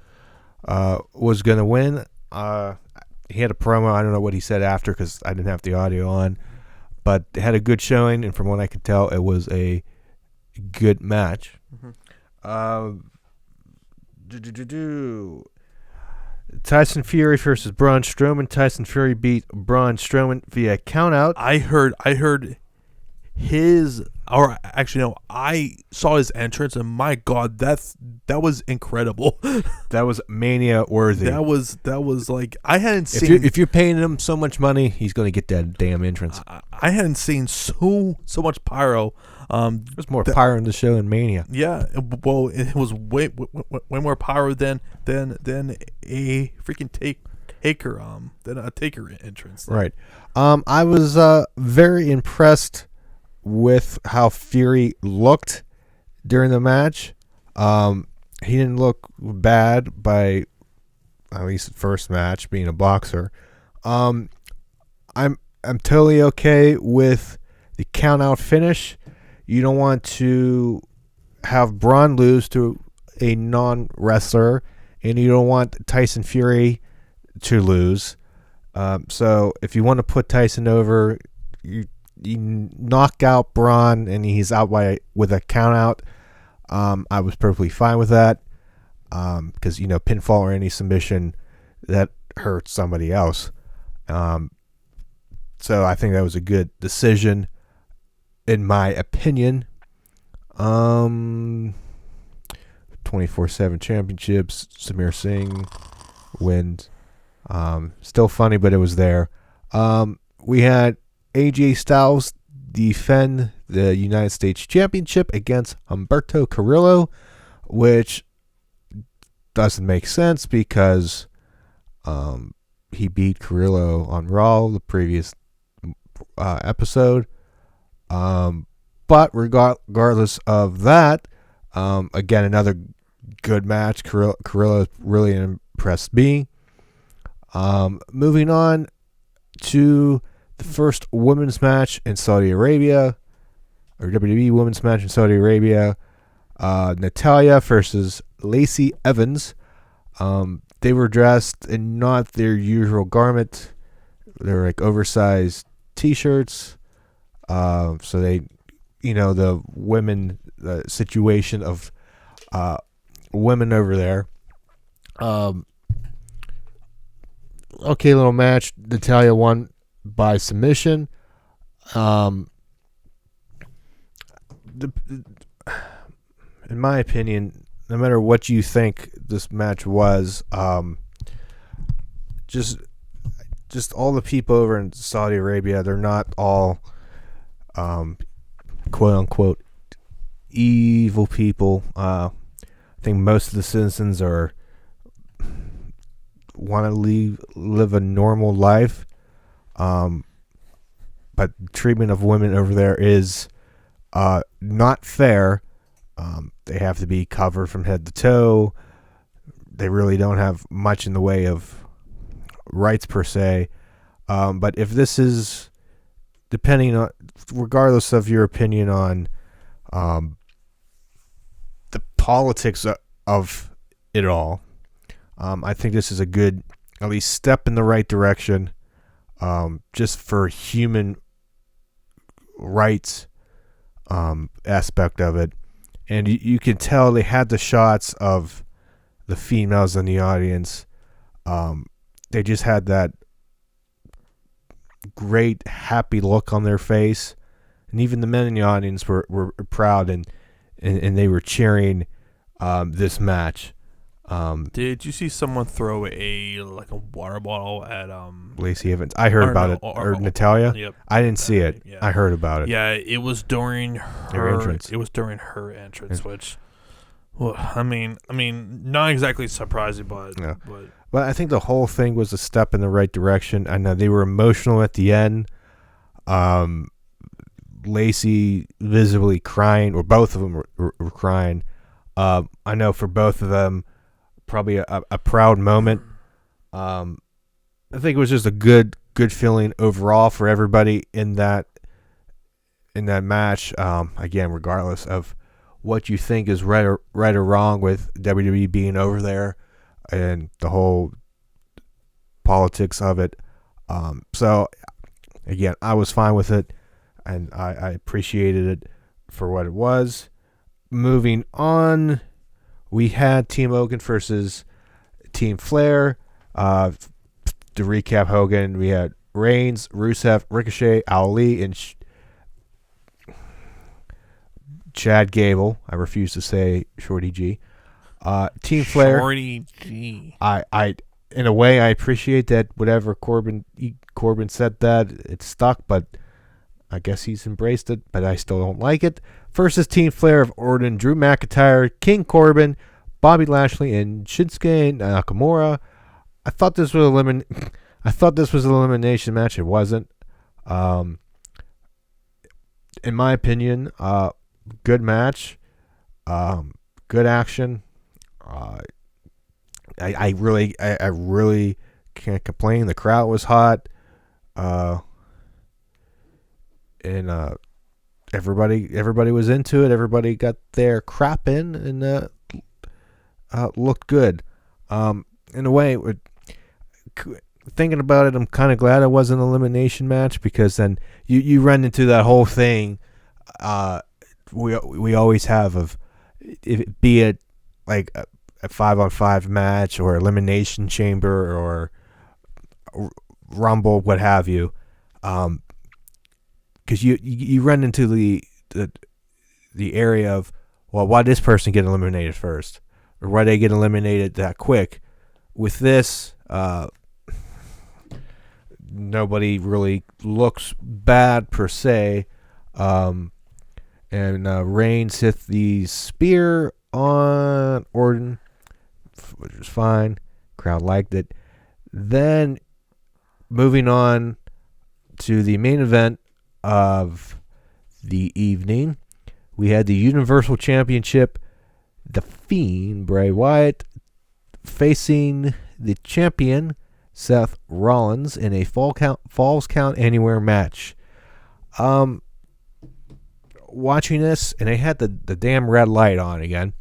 was gonna win. He had a promo. I don't know what he said after because I didn't have the audio on, but had a good showing, and from what I could tell, it was a good match. Tyson Fury versus Braun Strowman. Tyson Fury beat Braun Strowman via countout. I heard his, or actually no, I saw his entrance, and my God, that was incredible. That was Mania worthy. That was like, I hadn't seen. If you're paying him so much money, he's going to get that damn entrance. I hadn't seen so much pyro. There's more pyro in the show than Mania. Yeah, well, it was way more pyro than a freaking taker than a taker entrance. Right. I was very impressed with how Fury looked during the match. He didn't look bad by at least the first match, being a boxer. I'm totally okay with the count out finish. You don't want to have Braun lose to a non-wrestler, and you don't want Tyson Fury to lose. So if you want to put Tyson over, you knock out Braun, and he's out with a count out. I was perfectly fine with that, because pinfall or any submission that hurts somebody else. So I think that was a good decision, in my opinion. 24/7 championships. Samir Singh wins. Still funny, but it was there. We had AJ Styles defend the United States Championship against Humberto Carrillo, which doesn't make sense because he beat Carrillo on Raw the previous episode. But regardless of that, again, another good match. Carrillo really impressed me. Moving on to the first women's match in Saudi Arabia, or WWE women's match in Saudi Arabia. Natalya versus Lacey Evans. They were dressed in not their usual garment. They were like oversized t-shirts. So they, the women, the situation of women over there. Okay, little match. Natalya won by submission. In my opinion, no matter what you think this match was, just all the people over in Saudi Arabia, they're not all quote unquote evil people. I think most of the citizens want to live a normal life, but treatment of women over there is not fair. They have to be covered from head to toe. They really don't have much in the way of rights per se. But if this is, regardless of your opinion on the politics of it all, I think this is a good, at least, step in the right direction, just for human rights aspect of it. And you can tell they had the shots of the females in the audience. They just had that great, happy look on their face. And even the men in the audience were proud and they were cheering this match. Did you see someone throw a water bottle at Lacey Evans? I heard about it. Or Natalya? Yep. I didn't see it. Yeah. I heard about it. Yeah, it was during her entrance. It was during her entrance, which, well, I mean, not exactly surprising, but yeah. But I think the whole thing was a step in the right direction. I know they were emotional at the end. Lacey visibly crying, or both of them were crying. I know for both of them, probably a proud moment. I think it was just a good feeling overall for everybody in that match. Again, regardless of what you think is right or wrong with WWE being over there and the whole politics of it. So again, I was fine with it, and I appreciated it for what it was. Moving on, we had Team Hogan versus Team Flair. To recap Hogan, we had Reigns, Rusev, Ricochet, Ali, and Chad Gable. I refuse to say Shorty G. Team Flair. Shorty G. I in a way I appreciate that whatever Corbin said that it stuck, but I guess he's embraced it, but I still don't like it. Versus Team Flair of Orton, Drew McIntyre, King Corbin, Bobby Lashley, and Shinsuke Nakamura. I thought this was an elimination match. It wasn't. In my opinion, good match, good action. I really can't complain. The crowd was hot, and everybody was into it. Everybody got their crap in and looked good. In a way, thinking about it, I'm kind of glad it wasn't an elimination match, because then you run into that whole thing we always have of, be it like a 5-on-5 match or elimination chamber or rumble, what have you, because you run into the area of, well, why did this person get eliminated first, or why they get eliminated that quick? With this, nobody really looks bad per se. And Reigns hit the spear on Orton, which was fine. Crowd liked it. Then, moving on to the main event of the evening, we had the Universal Championship. The Fiend, Bray Wyatt, facing the champion Seth Rollins in a Falls Count Anywhere match. Watching this, and they had the damn red light on again.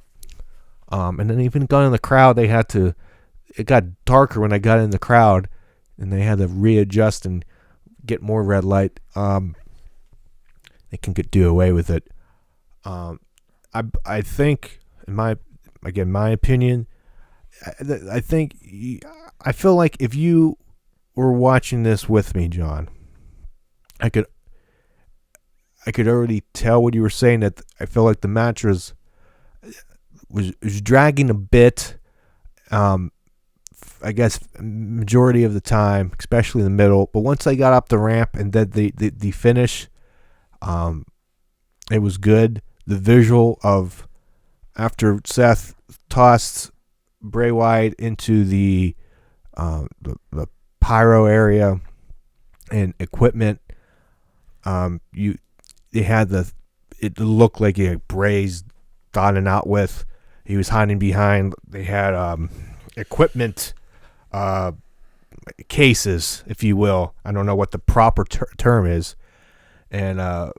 And then even got in the crowd, it got darker when I got in the crowd, and they had to readjust and get more red light. They can do away with it. I think, in my opinion, I feel like if you were watching this with me, John, I could already tell what you were saying, that I feel like the match was dragging a bit. I guess majority of the time, especially in the middle. But once I got up the ramp and did the finish, it was good. The visual of after Seth tossed Bray Wyatt into the pyro area and equipment, it looked like he had Bray's dotted out with. He was hiding behind. They had equipment cases, if you will. I don't know what the proper term is. And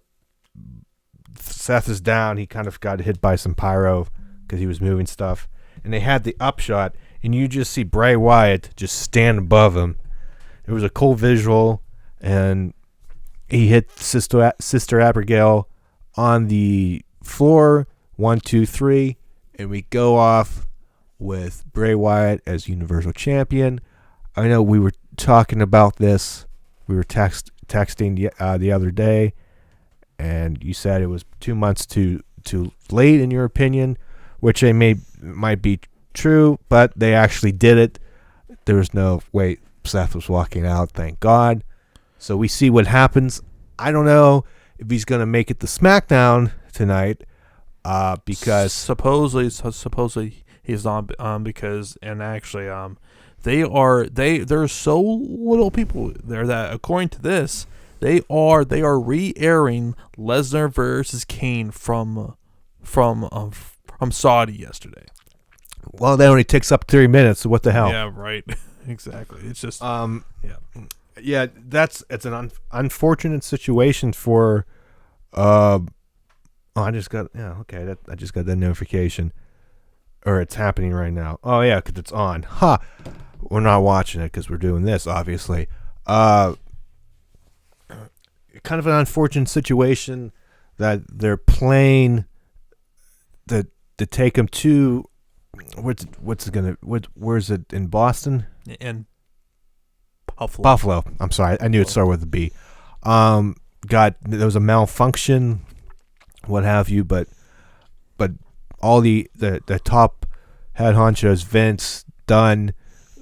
Seth is down. He kind of got hit by some pyro because he was moving stuff. And they had the upshot, and you just see Bray Wyatt just stand above him. It was a cool visual, and he hit Sister Abigail on the floor. 1, 2, 3, and we go off with Bray Wyatt as Universal Champion. I know we were talking about this. We were texting the other day, and you said it was 2 months too late in your opinion, which might be true, but they actually did it. There was no wait. Seth was walking out, thank God. So we see what happens. I don't know if he's going to make it to SmackDown tonight, because supposedly he's not, because, and actually there's so little people there that, according to this, they are re-airing Lesnar versus Kane from Saudi yesterday. Well, that only takes up 3 minutes, so what the hell? Yeah, right. exactly. It's just yeah, it's an unfortunate situation for. Oh, I just got I just got that notification, or it's happening right now. Oh yeah, because it's on. We're not watching it because we're doing this, obviously. Kind of an unfortunate situation that they're playing to take them to. Where's it in Boston? and Buffalo. Buffalo. I'm sorry, I knew it started with a B. There was a malfunction, what have you, but all the top head honchos, Vince, Dunn,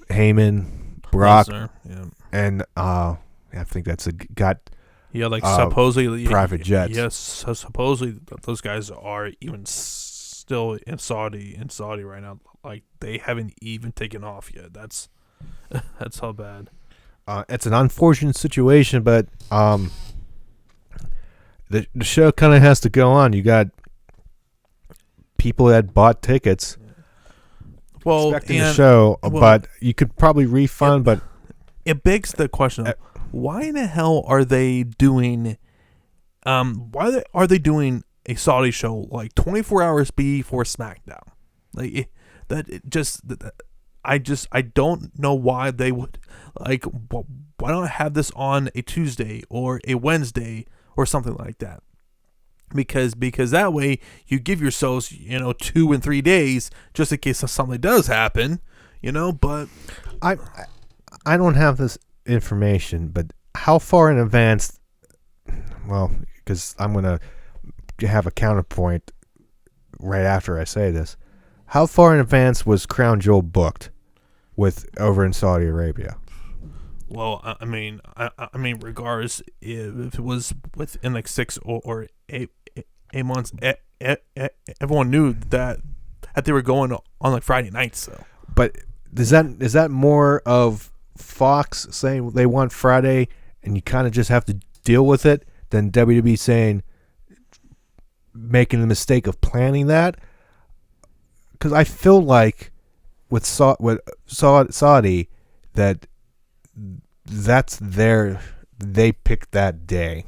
Heyman, Brock, Lesnar, yeah. and I think that's supposedly private jets. Yes, so supposedly those guys are even still in Saudi right now. Like they haven't even taken off yet. That's how bad. It's an unfortunate situation, but the show kind of has to go on. You got people that bought tickets, expecting the show, but you could probably refund. But it begs the question: why in the hell are they doing? Why are they doing a Saudi show like 24 hours before SmackDown? Like I don't know why they would like. Why don't I have this on a Tuesday or a Wednesday or something like that? Because that way you give yourselves 2 and 3 days just in case something does happen, But I don't have this information, but how far in advance? Well, because I'm gonna have a counterpoint right after I say this. How far in advance was Crown Jewel booked over in Saudi Arabia? Well, I mean, regardless, if it was within like 6 or 8 months, everyone knew that they were going on like Friday nights. So, but is that more of Fox saying they want Friday and you kind of just have to deal with it than WWE saying making the mistake of planning that? Because I feel like with Saudi that they picked that day.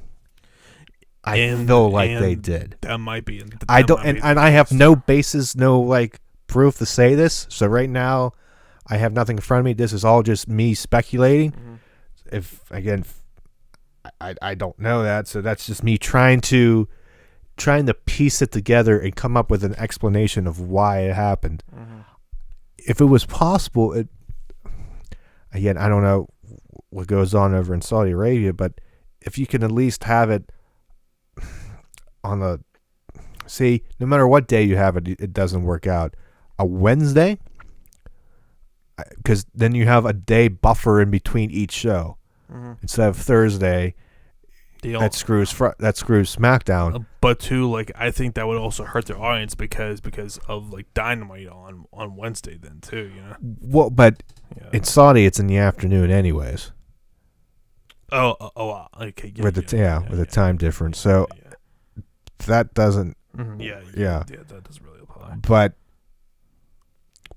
I feel like they did. That might be. I don't, and I have no basis, no like proof to say this. So right now, I have nothing in front of me. This is all just me speculating. Mm-hmm. If again, I don't know that, so that's just me trying to piece it together and come up with an explanation of why it happened. Mm-hmm. If it was possible, again, I don't know what goes on over in Saudi Arabia, but if you can at least have it on no matter what day you have it, it doesn't work out. A Wednesday, because then you have a day buffer in between each show. Mm-hmm. Instead of Thursday, that screws SmackDown. But too, like I think that would also hurt their audience because of like Dynamite on Wednesday then too, Well, but in Saudi it's in the afternoon anyways. Okay. With the time difference, so that doesn't. Mm-hmm. That doesn't really apply. But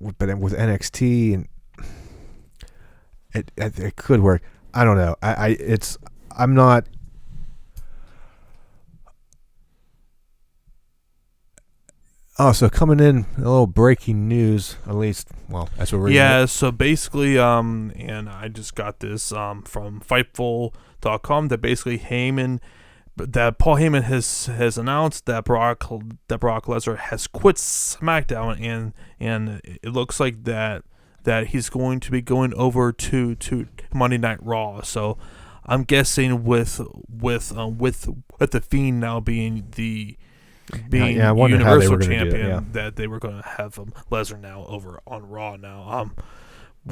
with NXT and it could work. I don't know. I'm not. Oh, so coming in a little breaking news, at least. Well, that's what we're. Yeah. So basically, and I just got this from Fightful.com that basically Paul Heyman has announced that Brock Lesnar has quit SmackDown, and it looks like that he's going to be going over to Monday Night Raw. So I'm guessing with the Fiend now being Universal Champion, that they were going to have Lesnar now over on Raw now.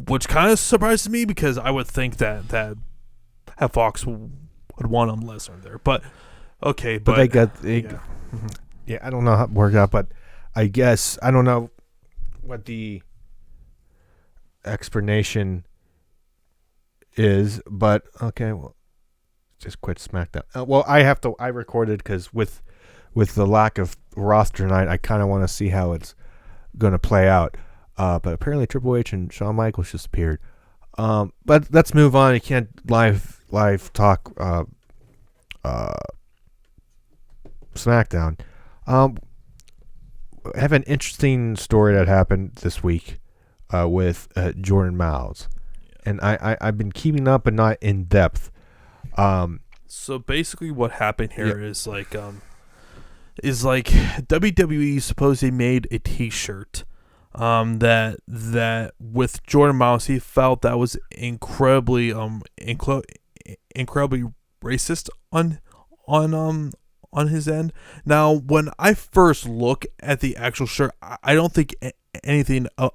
Which kind of surprises me because I would think that Fox would want Lesnar there, but okay. But they got I don't know how it worked out, but I guess I don't know what the explanation is, but okay, well, just quit SmackDown. Well, I recorded because with the lack of roster tonight, I kind of want to see how it's going to play out. But apparently Triple H and Shawn Michaels just appeared. But let's move on. You can't live talk SmackDown. I have an interesting story that happened this week with Jordan Miles, and I've been keeping up, but not in depth. So basically, what happened here is WWE supposedly made a T-shirt that with Jordan Miles, he felt that was incredibly incredibly racist on his end. Now, when I first look at the actual shirt, I don't think anything of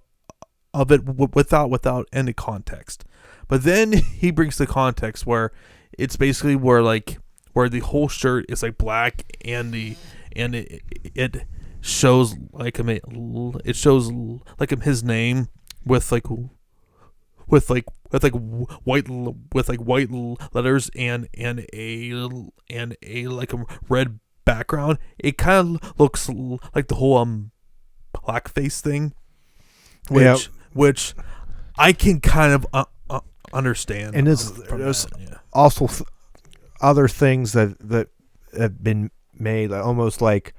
it without any context. But then he brings the context where it's basically where the whole shirt is like black and it shows like his name with white letters and a like a red background. It kind of looks like the whole blackface thing, which I can kind of understand. And there's also other things that have been made, almost like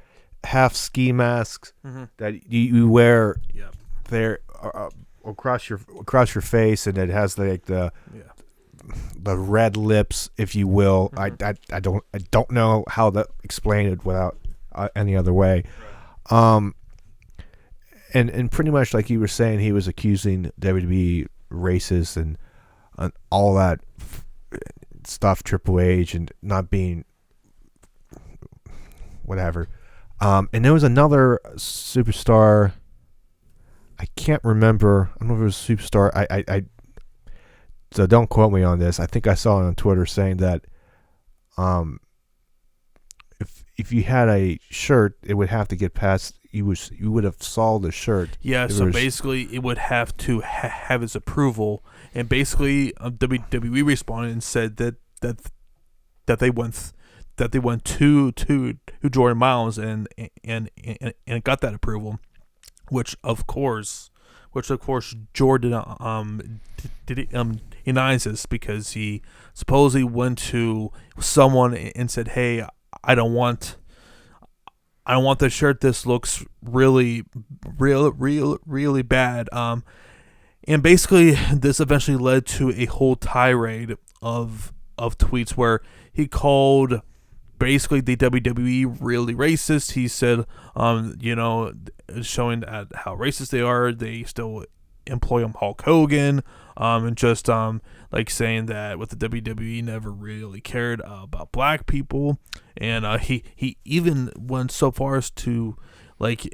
half ski masks that you wear there across your face, and it has like the red lips, if you will. I don't know how to explain it without any other way. Right. And pretty much like you were saying, he was accusing WWE racist and all that stuff, Triple H, and not being whatever. And there was another superstar. I can't remember. I don't know if it was a superstar. I so don't quote me on this. I think I saw it on Twitter saying that if you had a shirt, it would have to get past. You would have sold the shirt. Yeah. So basically, it would have to have his approval, and basically, WWE responded and said that they went to Jordan Miles and got that approval, which of course Jordan denies this, because he supposedly went to someone and said, "Hey, I don't want the shirt. This looks really bad." And basically, this eventually led to a whole tirade of tweets where he called basically the WWE really racist. He said, showing at how racist they are, they still employ Hulk Hogan, and just like saying that with the WWE never really cared about black people, and he even went so far as to not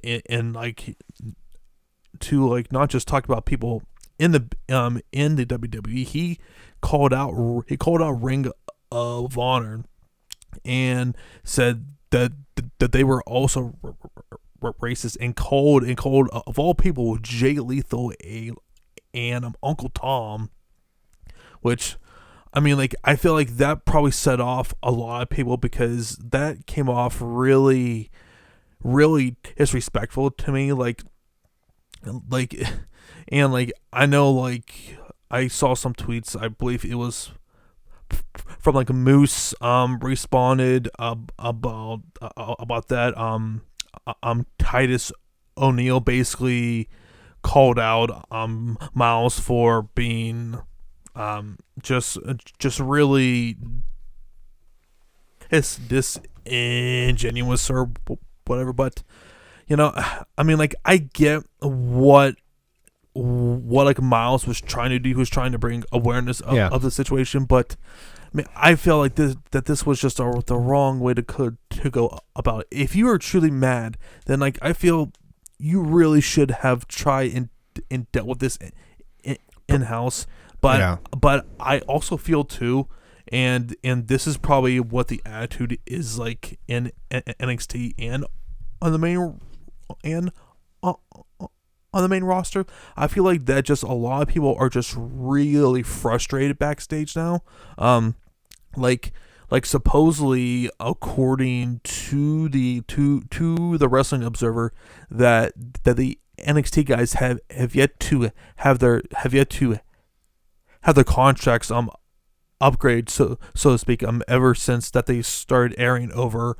just talk about people in the WWE. He called out Ring of Honor and said that they were also racist, and called of all people Jay Lethal and Uncle Tom, which I feel like that probably set off a lot of people, because that came off really disrespectful to me. And I know, I saw some tweets. I believe it was from Moose responded about that. Titus O'Neil basically called out Miles for being just really disingenuous or whatever. But I get what Miles was trying to do. He was trying to bring awareness of the situation, but I feel like this was just the wrong way to go about it. If you are truly mad, then I feel you really should have tried and dealt with this in house. But I also feel too, and this is probably what the attitude is like in NXT and on the main on the main roster. I feel like that just a lot of people are just really frustrated backstage now. Supposedly, according to the Wrestling Observer, that the NXT guys have yet to have their contracts upgrade, so to speak, ever since that they started airing over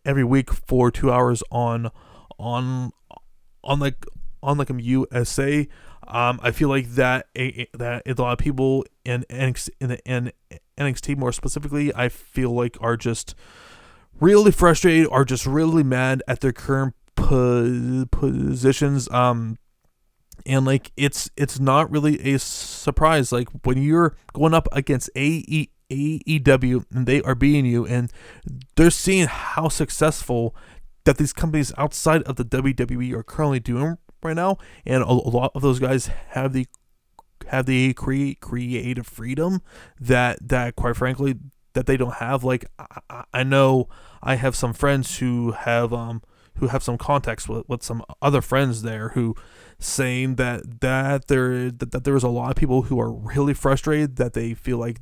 every week for 2 hours on USA. I feel like that a lot of people in NXT more specifically, I feel like are just really frustrated, are just really mad at their current positions. And like it's not really a surprise. Like when you're going up against AEW and they are beating you, and they're seeing how successful that these companies outside of the WWE are currently doing right now, and a lot of those guys have the creative freedom that quite frankly that they don't have. Like I know I have some friends who have some contacts with some other friends there who saying that there is a lot of people who are really frustrated that they feel like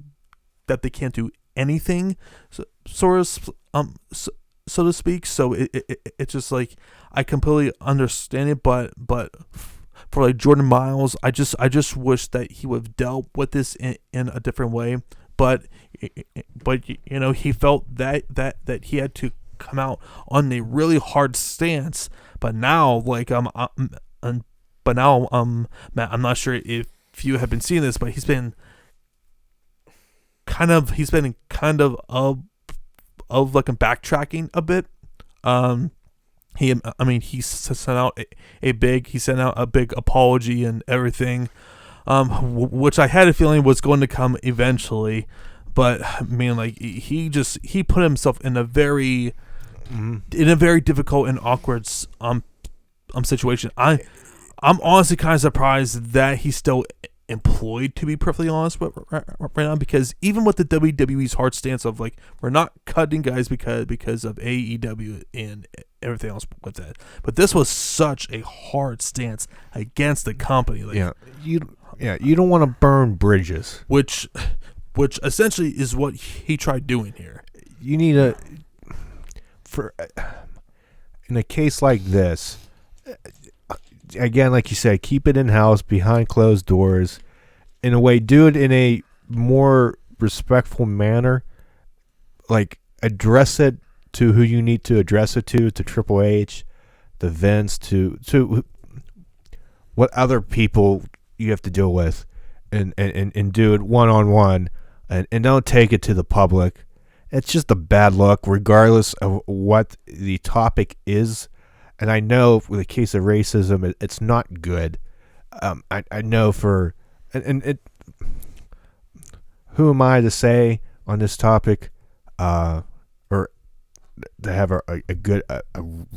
that they can't do anything, so to speak. So it's just like I completely understand it, but for like Jordan Miles, I just wish that he would have dealt with this in a different way. But you know, he felt that he had to come out on a really hard stance. But now, like Matt, I'm not sure if you have been seeing this, but he's been kind of like backtracking a bit. He sent out a big apology and everything, which I had a feeling was going to come eventually. But I mean, like he put himself in a very difficult and awkward situation. I'm honestly kind of surprised that he's still employed, to be perfectly honest with right now, because even with the WWE's hard stance of like we're not cutting guys because of AEW and everything else with that, but this was such a hard stance against the company. Like, you don't want to burn bridges, which essentially is what he tried doing here. You need in a case like this. Again, like you said, keep it in-house, behind closed doors. In a way, do it in a more respectful manner. Like, address it to who you need to address it to Triple H, to Vince, to what other people you have to deal with, and do it one-on-one, and don't take it to the public. It's just a bad look, regardless of what the topic is. And I know with the case of racism, it's not good. I know who am I to say on this topic, or to have a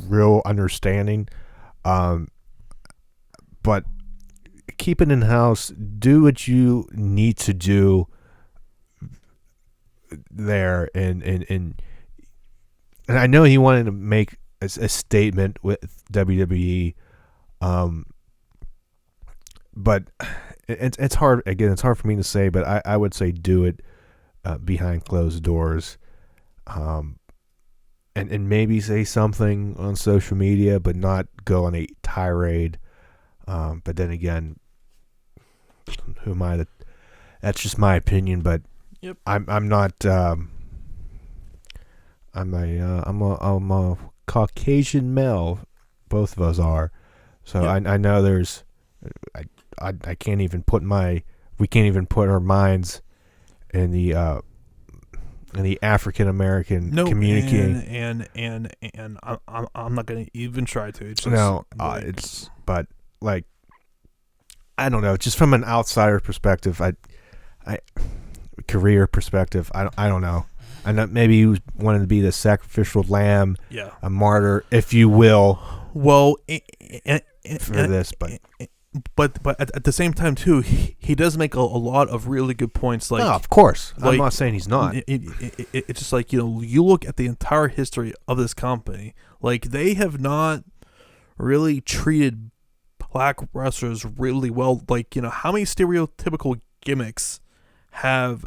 real understanding. But keep it in house. Do what you need to do there, and I know he wanted to make a statement with WWE, but it's hard. Again, it's hard for me to say, but I would say do it behind closed doors, and maybe say something on social media, but not go on a tirade. But then again, who am I? That's just my opinion. But yep. I'm not. I'm a Caucasian male, both of us are, so yep. I know there's I can't even put we can't even put our minds in the African American community, and I'm not gonna even try to. It's just, but like I don't know, just from an outsider perspective, I career perspective, I don't know. I know maybe he wanted to be the sacrificial lamb, a martyr, if you will. Well, but at the same time too, he does make a lot of really good points. Like, no, of course, I'm not saying he's not. It's just like, you know, you look at the entire history of this company, like they have not really treated black wrestlers really well. Like, you know, how many stereotypical gimmicks have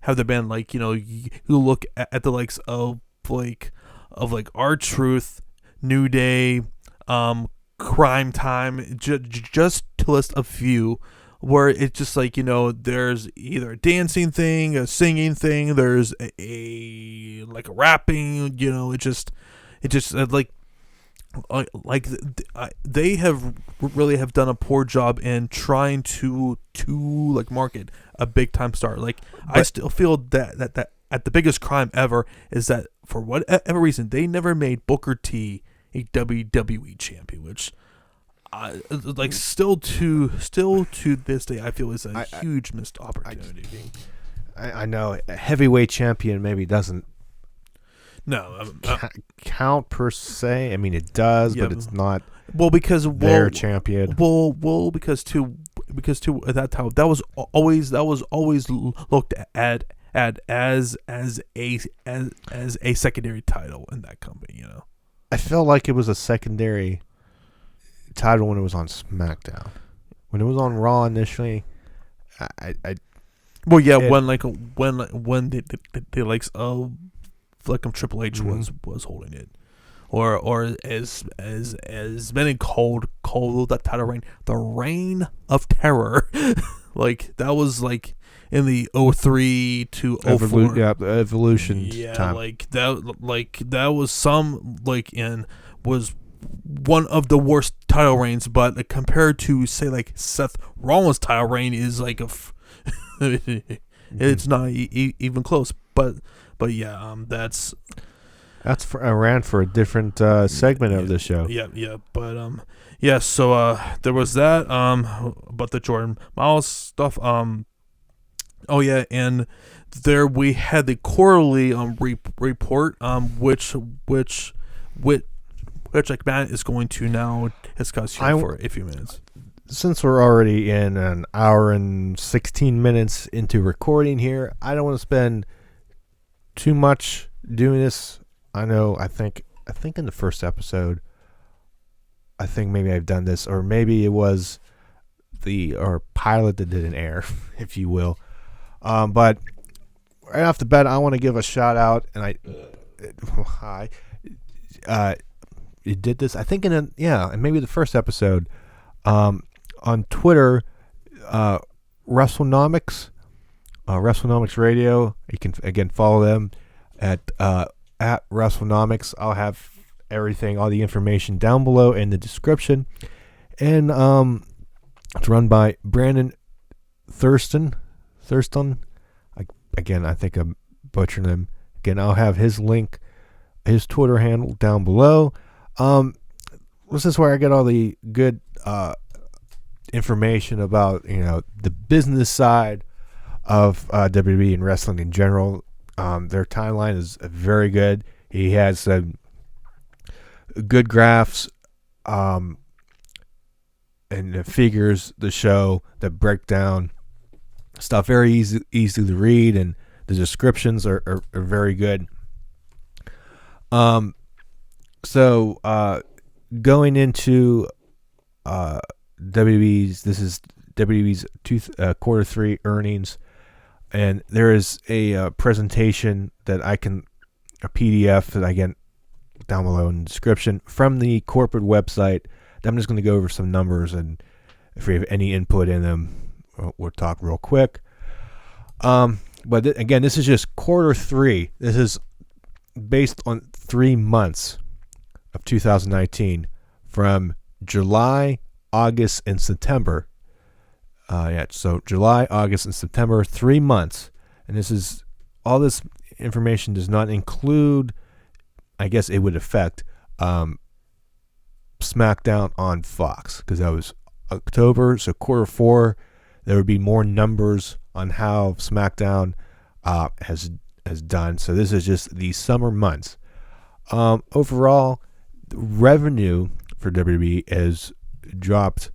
there been? Like, you know, you look at the likes of R-Truth, New Day, Crime Time, just to list a few. where it's just like, there's either a dancing thing, a singing thing, there's a like a rapping, it just they have really have done a poor job in trying to like market a big time star. Like, I still feel that at the biggest crime ever is that for whatever reason they never made Booker T a WWE champion, which like still to this day I feel is a huge missed opportunity. I know a heavyweight champion maybe doesn't count per se. I mean, it does, but it's not. Because their champion. Because that time that was always looked at as a secondary title in that company. I felt like it was a secondary title when it was on SmackDown. When it was on Raw initially, when they like Triple H was holding it, or as many called that title reign the Reign of Terror. Like, that was like in the 03 to 04. The Evolution time. That was some was one of the worst title reigns, but compared to say like Seth Rollins' title reign is like it's not even close. But yeah, that's for a rant for a different segment of the show. Yeah, but so there was that but the Jordan Miles stuff. Oh yeah, and there we had the quarterly report which like Matt is going to now discuss here for a few minutes. Since we're already in an hour and 16 minutes into recording here, I don't want to spend too much doing this. I think in the first episode, I think maybe I've done this, or maybe it was our pilot that didn't air, if you will. But right off the bat, I want to give a shout out, and it did this, I think, and maybe the first episode, on Twitter, WrestleNomics Radio. You can again follow them at WrestleNomics. I'll have everything, all the information down below in the description. And it's run by Brandon Thurston. I think I'm butchering him. Again, I'll have his link, his Twitter handle down below. This is where I get all the good information about the business side of WWE and wrestling in general. Their timeline is very good. He has good graphs and figures the show that break down stuff very easy to read, and the descriptions are very good. So going into WWE's, this is WWE's quarter 3 earnings, and there is a presentation that a PDF that I get down below in the description from the corporate website. I'm just going to go over some numbers, and if we have any input in them, we'll talk real quick. But again, this is just quarter 3. This is based on 3 months of 2019, from July, August, and September. So July, August, and September, 3 months. And all this information does not include, I guess it would affect SmackDown on Fox, because that was October. So quarter 4, there would be more numbers on how SmackDown has done. So this is just the summer months. Overall, the revenue for WWE has dropped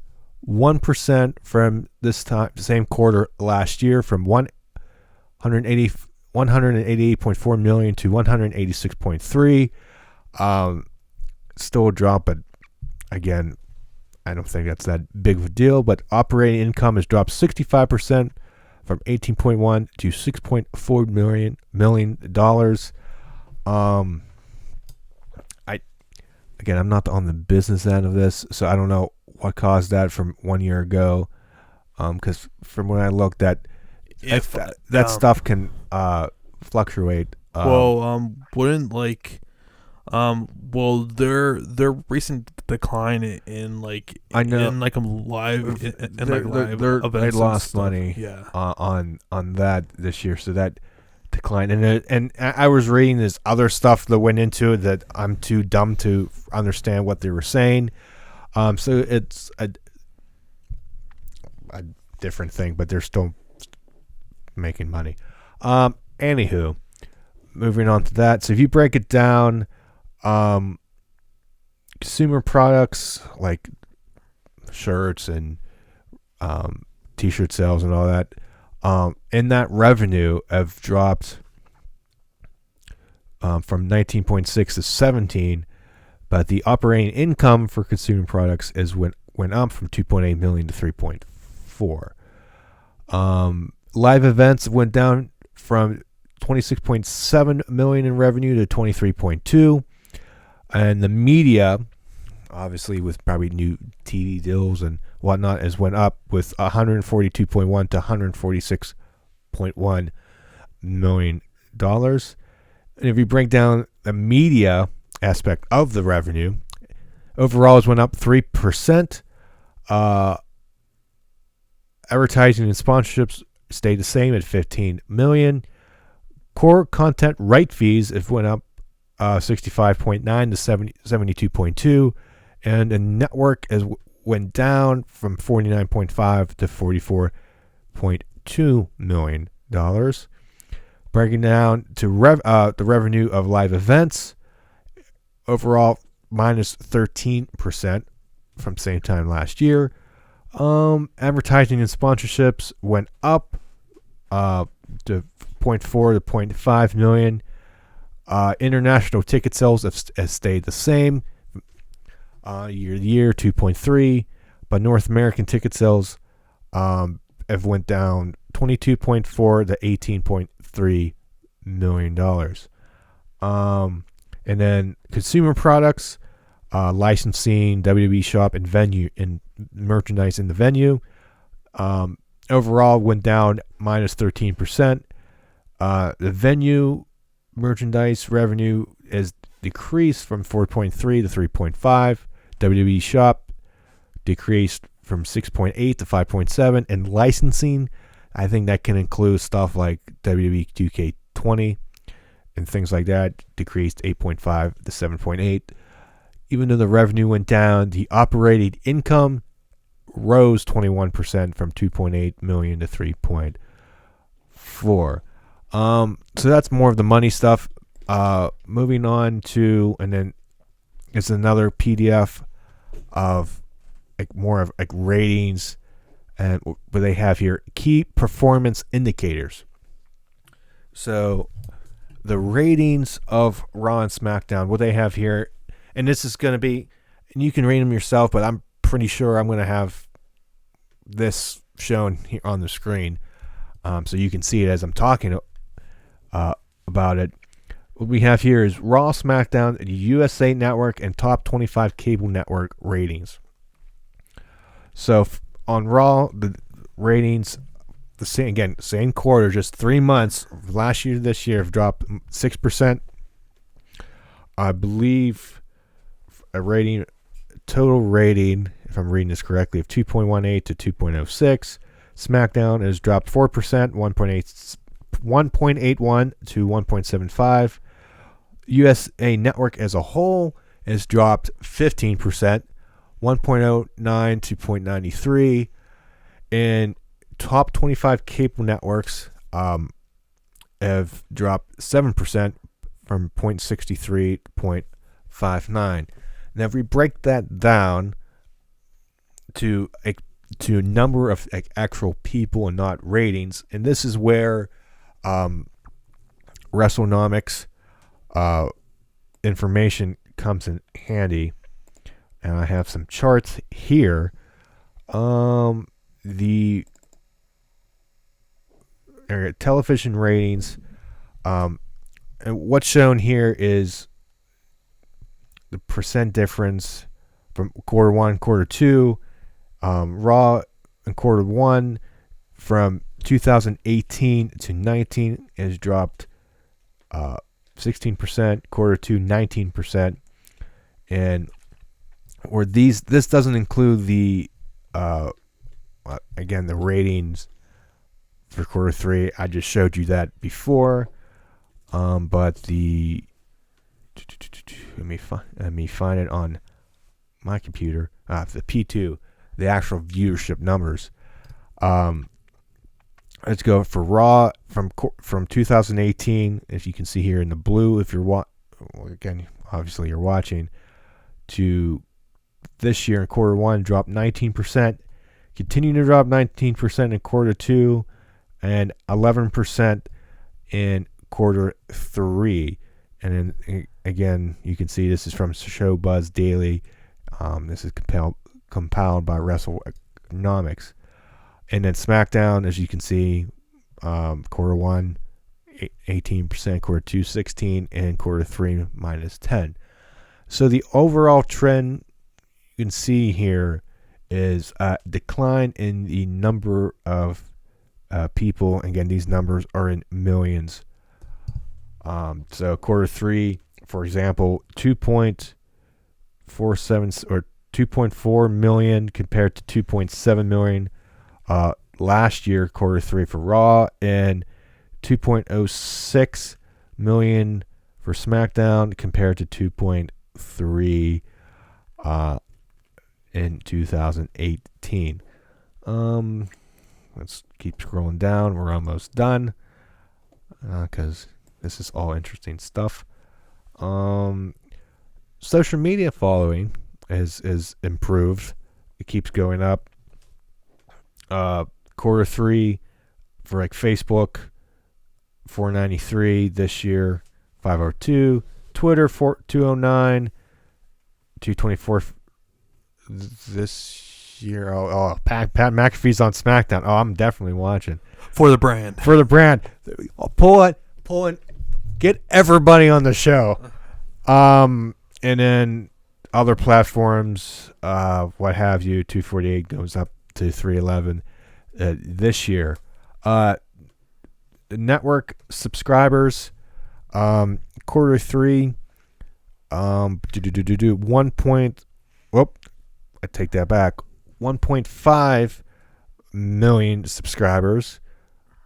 1% from this time, same quarter last year, from 188.4 million to 186.3. Still a drop, but again, I don't think that's that big of a deal. But operating income has dropped 65%, from 18.1 to 6.4 million dollars. I'm not on the business end of this, so I don't know what caused that from 1 year ago. Because from when I looked at If that stuff can fluctuate. wouldn't like their recent decline in like I know in like a live in like live they events lost and stuff. money Yeah. on that this year, so that declined. And I was reading this other stuff that went into it that I'm too dumb to understand what they were saying. So it's a different thing, but they're still making money. Anywho, moving on to that. So if you break it down, consumer products like shirts and t-shirt sales and all that, in that revenue have dropped from 19.6 to 17, but the operating income for consumer products went up from 2.8 million to 3.4. Live events went down from 26.7 million in revenue to 23.2, and the media, obviously with probably new TV deals and whatnot, has went up with 142.1 to 146.1 million dollars. And if you break down the media aspect of the revenue, overall it went up 3%. Advertising and sponsorships stayed the same at 15 million. Core content right fees have went up 65.9 to 72.2, and the network went down from 49.5 to 44.2 million dollars. Breaking down to the revenue of live events, overall minus 13% from same time last year. Advertising and sponsorships went up to 0.4 to 0.5 million. International ticket sales have stayed the same year to year, 2.3, but North American ticket sales have went down 22.4 to 18.3 million dollars. And then consumer products, licensing, WWE shop, and venue and merchandise in the venue, overall went down minus 13%. The venue merchandise revenue has decreased from 4.3 to 3.5. WWE shop decreased from 6.8 to 5.7, and licensing, I think that can include stuff like WWE 2K20 and things like that, decreased 8.5 to 7.8. Even though the revenue went down, the operating income rose 21% from 2.8 million to 3.4. So that's more of the money stuff. Moving on to, and then it's another PDF of like more of like ratings, and what they have here, key performance indicators. So the ratings of Raw and SmackDown, what they have here, and this is going to be, and you can rate them yourself, but I'm pretty sure I'm going to have this shown here on the screen, so you can see it as I'm talking about it. What we have here is Raw, SmackDown, USA Network, and Top 25 Cable Network ratings. So on Raw, the ratings, same quarter, just 3 months, last year to this year, have dropped 6%. I believe total rating, if I'm reading this correctly, of 2.18 to 2.06. SmackDown has dropped 4%, 1.81 to 1.75. USA Network as a whole has dropped 15%, 1.09 to 0.93. And top 25 cable networks have dropped 7% from 0.63 to 0.59. Now, if we break that down to a number of actual people and not ratings, and this is where WrestleNomics information comes in handy, and I have some charts here. The television ratings, and what's shown here is the percent difference from quarter one, quarter two. Raw in quarter one from 2018 to 19 has dropped 16%, quarter two 19%, and this doesn't include the again the ratings for quarter three. I just showed you that before, but let me find it on my computer. The P2, the actual viewership numbers. Let's go for Raw from 2018. As you can see here in the blue, if you're again, obviously you're watching, to this year in quarter one dropped 19%, continuing to drop 19% in quarter two, and 11% in quarter three. And then again, you can see this is from Show Buzz Daily. This is compiled by WrestleNomics. And then SmackDown, as you can see, quarter one, 18%, quarter two, 16%, and quarter three, minus 10%. So the overall trend you can see here is a decline in the number of people. Again, these numbers are in millions. So quarter three, for example, 2.47 or 2.4 million compared to 2.7 million last year, quarter three for Raw, and 2.06 million for SmackDown compared to 2.3 in 2018. Let's keep scrolling down. We're almost done because this is all interesting stuff. Social media following is improved. It keeps going up. Quarter three for like Facebook, 493 this year, 502. Twitter, 209, 224 this year. Oh, Pat McAfee's on SmackDown. Oh, I'm definitely watching. For the brand. Pull it. Get everybody on the show. And then other platforms, what have you, 248 goes up to 311 this year. Network subscribers, quarter three, I take that back, 1.5 million subscribers.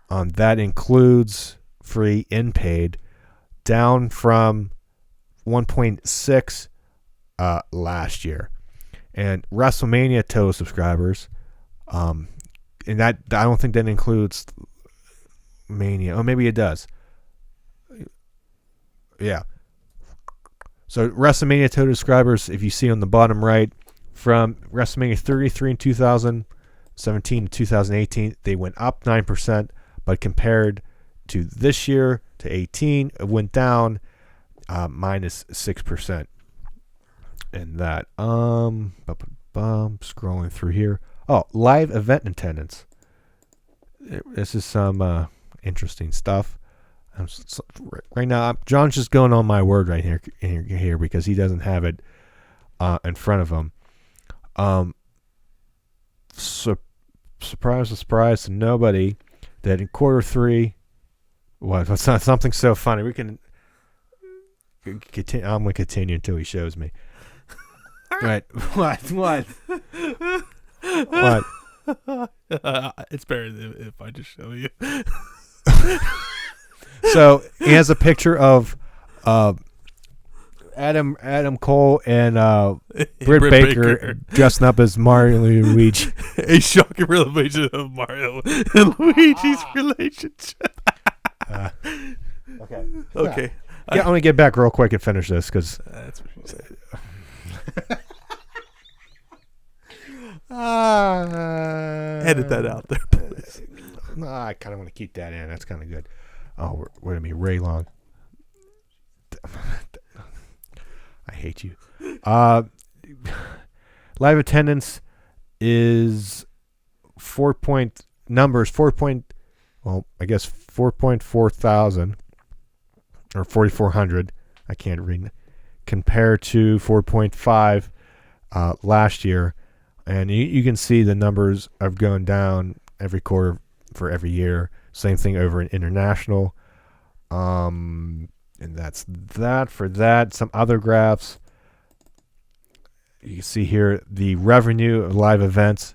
That includes free and paid, down from 1.6 last year. And WrestleMania total subscribers, and that I don't think that includes Mania. Oh, maybe it does. Yeah. So WrestleMania total subscribers, if you see on the bottom right, from WrestleMania 33 in 2017 to 2018, they went up 9%, but compared to this year to 18, it went down minus 6%. And that scrolling through here. Oh, live event attendance. This is some interesting stuff. Right now, John's just going on my word right here because he doesn't have it in front of him. Surprise to nobody that in quarter three, what's not something so funny. We can continue. I'm going to continue until he shows me. Right. What? It's better if I just show you. So he has a picture of Adam Cole and Britt Baker dressing up as Mario and Luigi. A shocking revelation of Mario and Luigi's relationship. Okay. Yeah, I'm gonna get back real quick and finish this because that's what she said. Edit that out there, please. No, I kind of want to keep that in. That's kind of good. Oh, we're gonna be Ray Long. I hate you. Live attendance is 4.4 thousand or 4,400. I can't read. Compared to 4.5 last year, And you can see the numbers have gone down every quarter for every year. Same thing over in international. And that's that for that. Some other graphs. You can see here the revenue of live events,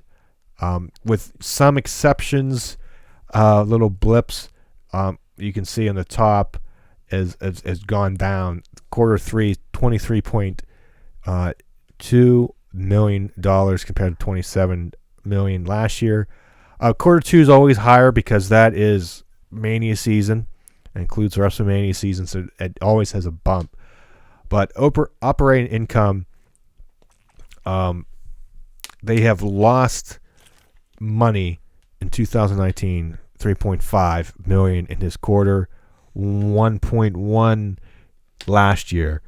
with some exceptions, little blips. You can see on the top has gone down. Quarter 3, $23.2 million compared to $27 million last year. Quarter 2 is always higher because that is Mania season. It includes WrestleMania season, so it always has a bump. But operating income, they have lost money in 2019, $3.5 million in this quarter, $1.1 last year.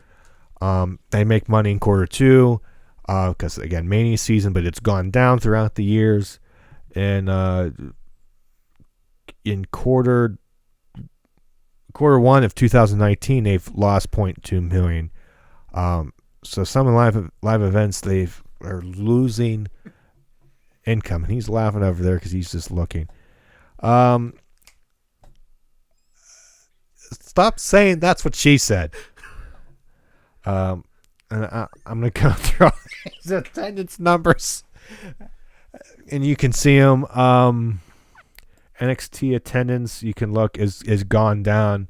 They make money in quarter 2 because, again, Mania season, but it's gone down throughout the years. And in quarter 1 of 2019, they've lost $0.2 million. So some live events, they are losing income. And he's laughing over there because he's just looking. Stop saying that's what she said. And I'm going to go through his attendance numbers. And you can see them. NXT attendance, you can look, is gone down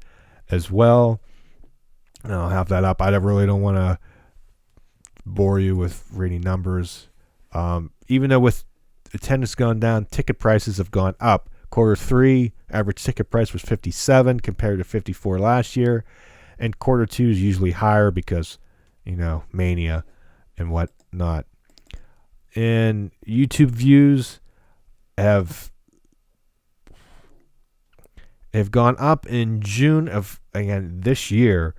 as well. And I'll have that up. I really don't want to bore you with reading numbers. Even though with attendance gone down, ticket prices have gone up. Quarter 3, average ticket price was $57 compared to $54 last year. And quarter 2 is usually higher because, Mania and whatnot. And YouTube views have gone up in June of, again, this year,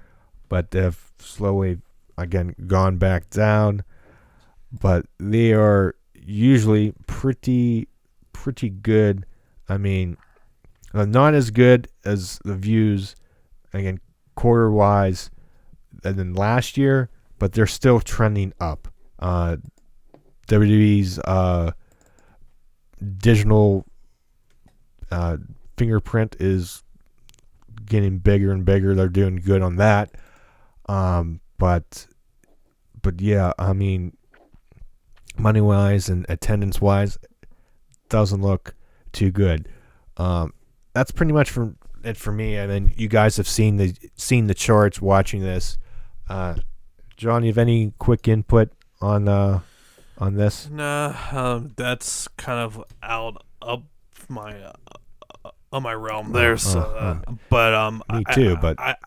but they've slowly, again, gone back down. But they are usually pretty good. I mean, not as good as the views, again, quarter-wise, than last year, but they're still trending up. WWE's digital fingerprint is getting bigger and bigger. They're doing good on that. But yeah, I mean, money-wise and attendance-wise, doesn't look too good. That's pretty much it for me. And then you guys have seen the charts watching this. John, you have any quick input on this? Nah, that's kind of out of my on my realm there. But me too.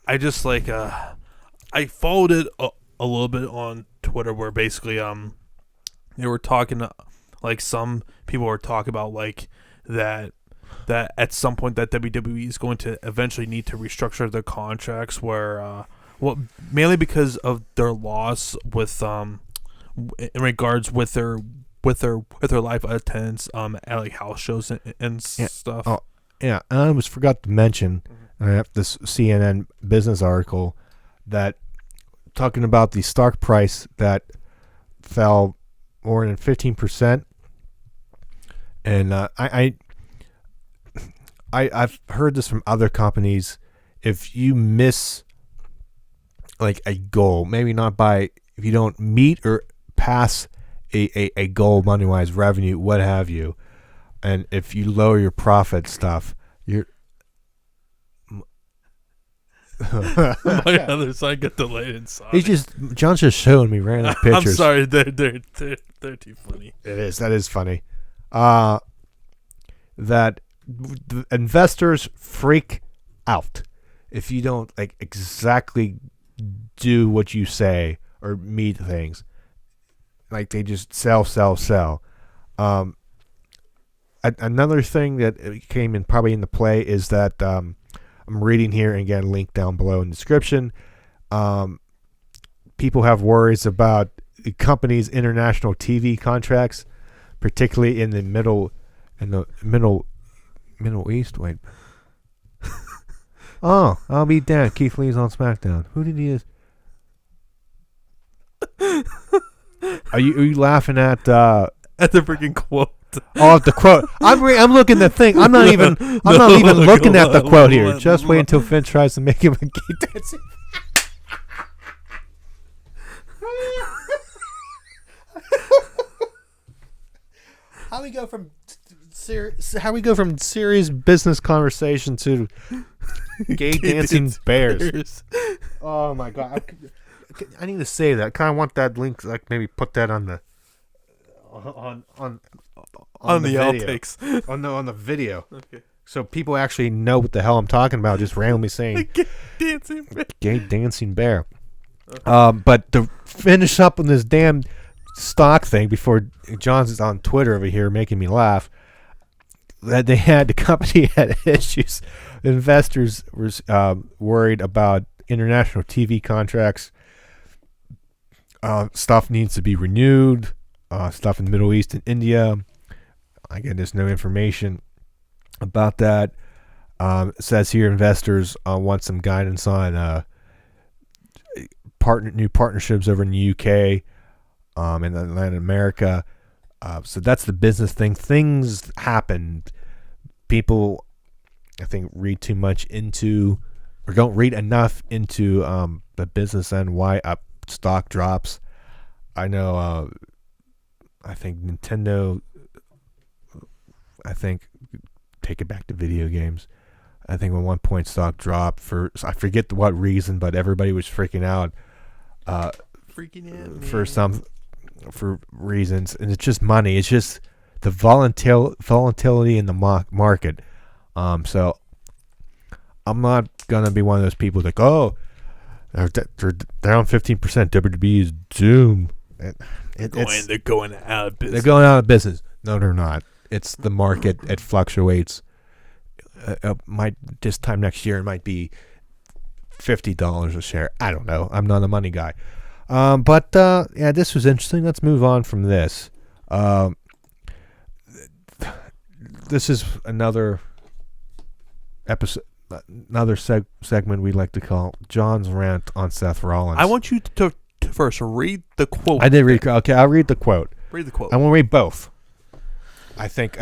I just like I followed it a little bit on Twitter where basically they were talking like some people were talking about like that at some point that WWE is going to eventually need to restructure their contracts where mainly because of their loss with in regards with their live attendance at like house shows and stuff. Oh, yeah, and I almost forgot to mention I have this CNN business article that talking about the stock price that fell more than 15%, and I've heard this from other companies. If you miss like a goal, maybe not if you don't meet or pass a goal money-wise, revenue, what have you, and if you lower your profit stuff, you're my other side got delayed inside. John's just showing me random pictures. I'm sorry, they're too funny. That is funny. That the investors freak out if you don't like exactly do what you say or meet things. Like they just sell. Another thing that came in probably into play is that I'm reading here, and again, link down below in the description. People have worries about the company's international TV contracts, particularly in the Middle East. Wait. Oh, I'll be damned. Keith Lee's on SmackDown. Who did he is? Are you laughing at at the freaking quote. Oh, the quote. I'm looking at the thing. I'm not even looking at the quote here. Just wait until Finn tries to make him a gay dancing. How we go from serious business conversation to gay dancing bears? Oh my god! I need to say that. I kind of want that link. Like maybe put that on the on the outtakes on the video. Okay. So people actually know what the hell I'm talking about. Just randomly saying gay dancing bear. Okay. But to finish up on this damn stock thing before John's on Twitter over here making me laugh, that the company had issues. Investors were worried about international TV contracts. Stuff needs to be renewed. Stuff in the Middle East and India. Again, there's no information about that. It says here investors want some guidance on new partnerships over in the UK and Latin America. So that's the business thing. Things happen. People, I think, read too much into, or don't read enough into the business and why stock drops. I know. I think Nintendo. Take it back to video games. I think at one point stock dropped for, I forget what reason, but everybody was freaking out. For reasons, and it's just money. It's just the volatility in the market. So I'm not gonna be one of those people like, oh, they're down 15%. WWE is doomed. They're going out of business. They're going out of business. No, they're not. It's the market. It fluctuates. This time next year, it might be $50 a share. I don't know. I'm not a money guy. But yeah, this was interesting. Let's move on from this. This is another episode, another segment we like to call John's Rant on Seth Rollins. I want you to first read the quote. I did read. Okay, I'll read the quote. Read the quote. I want to read both. I think.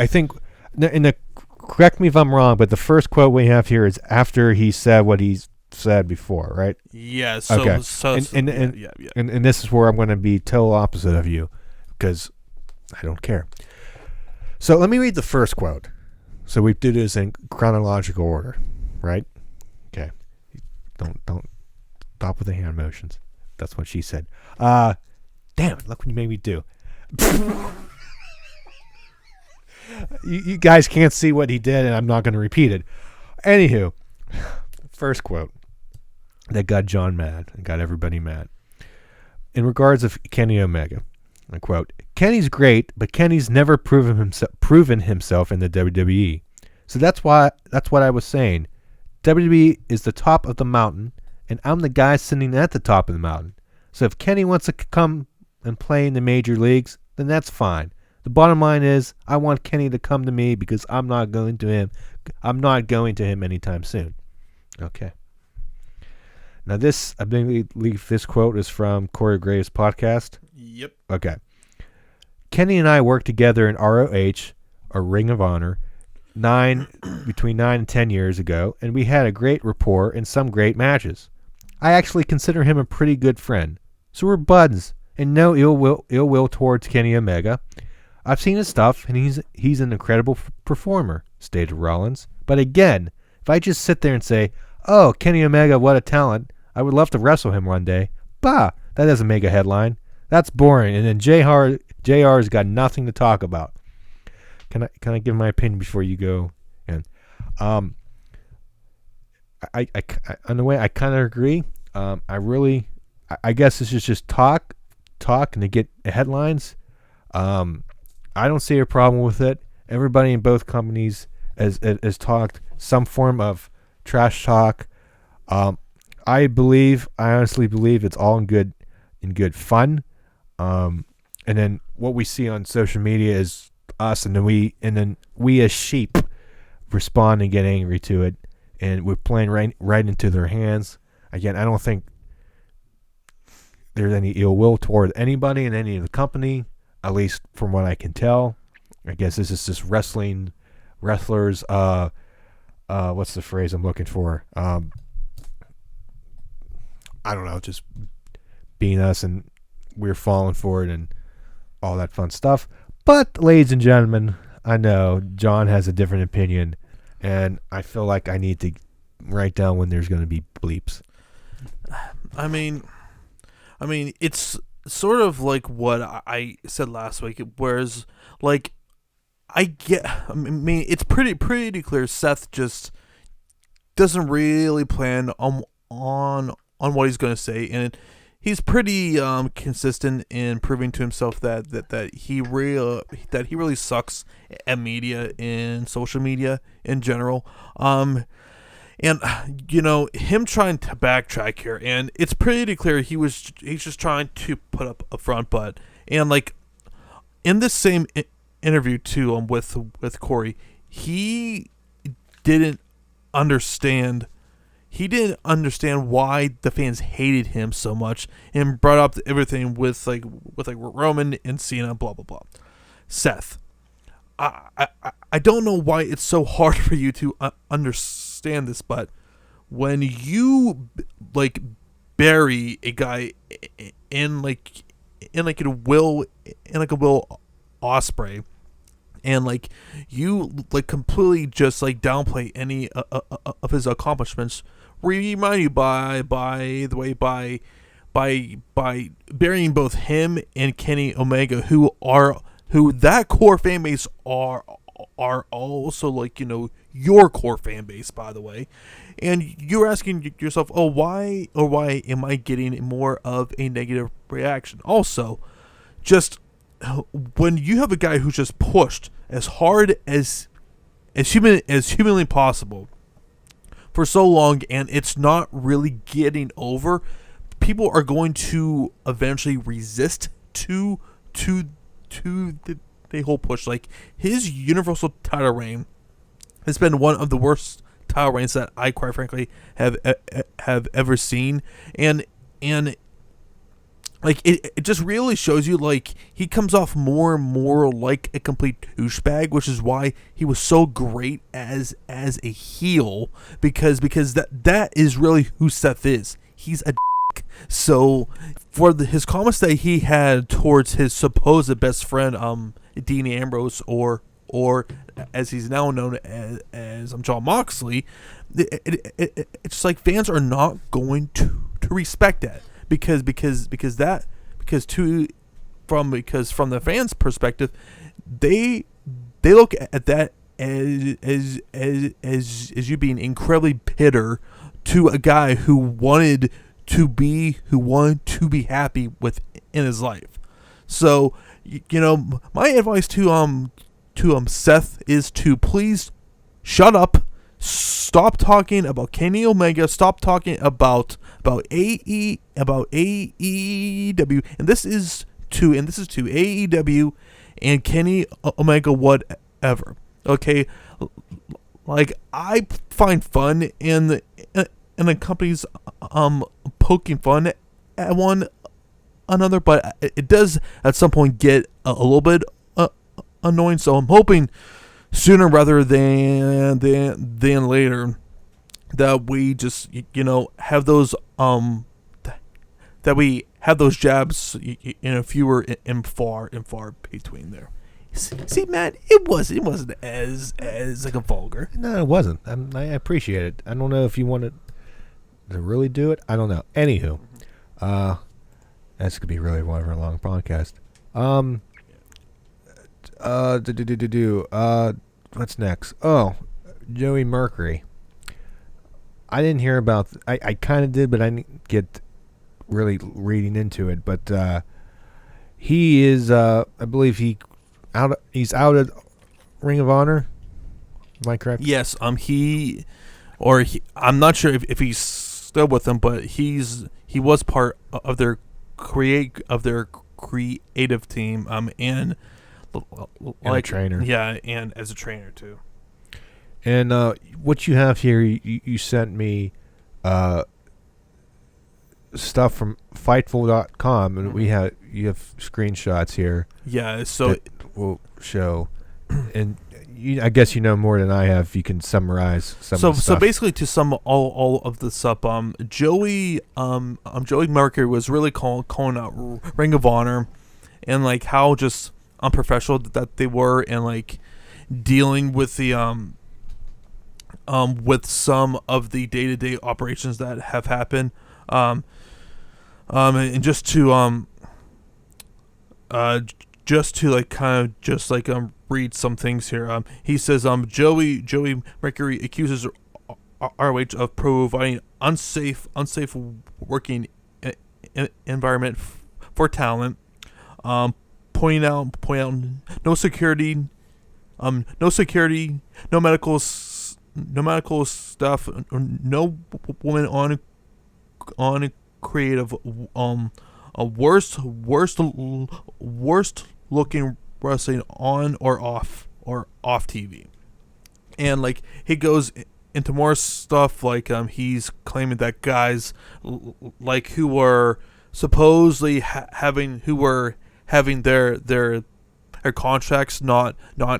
Correct me if I'm wrong, but the first quote we have here is after he said what he's said before, right? Yeah. Okay. And this is where I'm going to be total opposite of you, because I don't care. So let me read the first quote. So we do this in chronological order, right? Okay. Don't stop with the hand motions. That's what she said. Damn it! Look what you made me do. You guys can't see what he did, and I'm not going to repeat it. Anywho, first quote that got John mad and got everybody mad. In regards of Kenny Omega, I quote, "Kenny's great, but Kenny's never proven himself in the WWE. So that's what I was saying. WWE is the top of the mountain, and I'm the guy sitting at the top of the mountain. So if Kenny wants to come and play in the major leagues, then that's fine. The bottom line is, I want Kenny to come to me because I'm not going to him. I'm not going to him anytime soon." Okay. Now this, I believe this quote is from Corey Graves' podcast. Yep. Okay. "Kenny and I worked together in ROH, or Ring of Honor, between 9 and 10 years ago, and we had a great rapport and some great matches. I actually consider him a pretty good friend. So we're buds, and no ill will towards Kenny Omega. I've seen his stuff, and he's an incredible performer," stated Rollins. "But again, if I just sit there and say, oh, Kenny Omega, what a talent, I would love to wrestle him one day, that doesn't make a headline. That's boring, and then JR's got nothing to talk about." Can I give my opinion before you go? And I in a way I kind of agree. I guess this is just talk and to get headlines. I don't see a problem with it. Everybody in both companies has talked some form of trash talk. I honestly believe it's all in good fun. And then what we see on social media is us, and then we as sheep respond and get angry to it, and we're playing right into their hands. Again, I don't think there's any ill will toward anybody in any of the company. at least from what I can tell. I guess this is just wrestlers. What's the phrase I'm looking for? I don't know, just being us, and we're falling for it and all that fun stuff. But, ladies and gentlemen, I know John has a different opinion, and I feel like I need to write down when there's going to be bleeps. I mean, it's sort of like what I said last week. Whereas, like, I mean, it's pretty clear Seth just doesn't really plan on what he's going to say, and he's pretty consistent in proving to himself that he really sucks at media and social media in general. And him trying to backtrack here, and it's pretty clear he's just trying to put up a front butt. And like in this same interview too, with Corey, he didn't understand why the fans hated him so much, and brought up everything with Roman and Cena, blah blah blah. Seth, I don't know why it's so hard for you to understand this, but when you like bury a guy in a Will Ospreay, and like you like completely just like downplay any of his accomplishments, remind you by burying both him and Kenny Omega, who that core fan base are also like your core fan base, by the way. And you're asking yourself, why am I getting more of a negative reaction? Also, just when you have a guy who's just pushed as hard as humanly possible for so long, and it's not really getting over, people are going to eventually resist to the whole push. Like, his Universal title reign has been one of the worst title reigns that I, quite frankly, have ever seen, and like it just really shows you, like, he comes off more and more like a complete douchebag, which is why he was so great as a heel, because that is really who Seth is. He's a dick. So for his comments that he had towards his supposed best friend, Dean Ambrose, or as he's now known as John Moxley, it's like fans are not going to respect that, because from the fans' perspective, they look at that as you being incredibly bitter to a guy who wanted to be happy with in his life. So my advice to Seth is to please shut up, stop talking about Kenny Omega, stop talking about AEW, and this is to AEW and Kenny Omega, whatever. Okay, like, I find fun in the companies poking fun at one another, but it does at some point get a little bit annoying. So I'm hoping sooner rather than later that we just have those jabs fewer and far between there. See, Matt, it wasn't as like a vulgar. No, it wasn't. I appreciate it. I don't know if you wanted to really do it. I don't know. Anywho, that's gonna be really one of our long podcast. What's next? Oh, Joey Mercury. I didn't hear about. I kind of did, but I didn't get really reading into it. But he is. I believe he's out at Ring of Honor. Am I correct? Yes. I'm not sure if he's still with them, but he was part of their creative team. And a trainer. Yeah, and as a trainer too. And what you have here, you sent me stuff from Fightful.com, and you have screenshots here. Yeah, so that will show, and I guess you know more than I have. You can summarize some of the stuff. So basically, to sum all of this up, Joey Mercury was really calling out Ring of Honor, and like how just unprofessional that they were, and like dealing with the with some of the day-to-day operations that have happened, and just to like kind of just like read some things here. He says Joey Mercury accuses ROH of providing unsafe working environment for talent. Pointing out no security, no medical stuff, no woman on creative, a worst looking wrestling on or off TV. And like he goes into more stuff, like he's claiming that guys like who were supposedly having their contracts not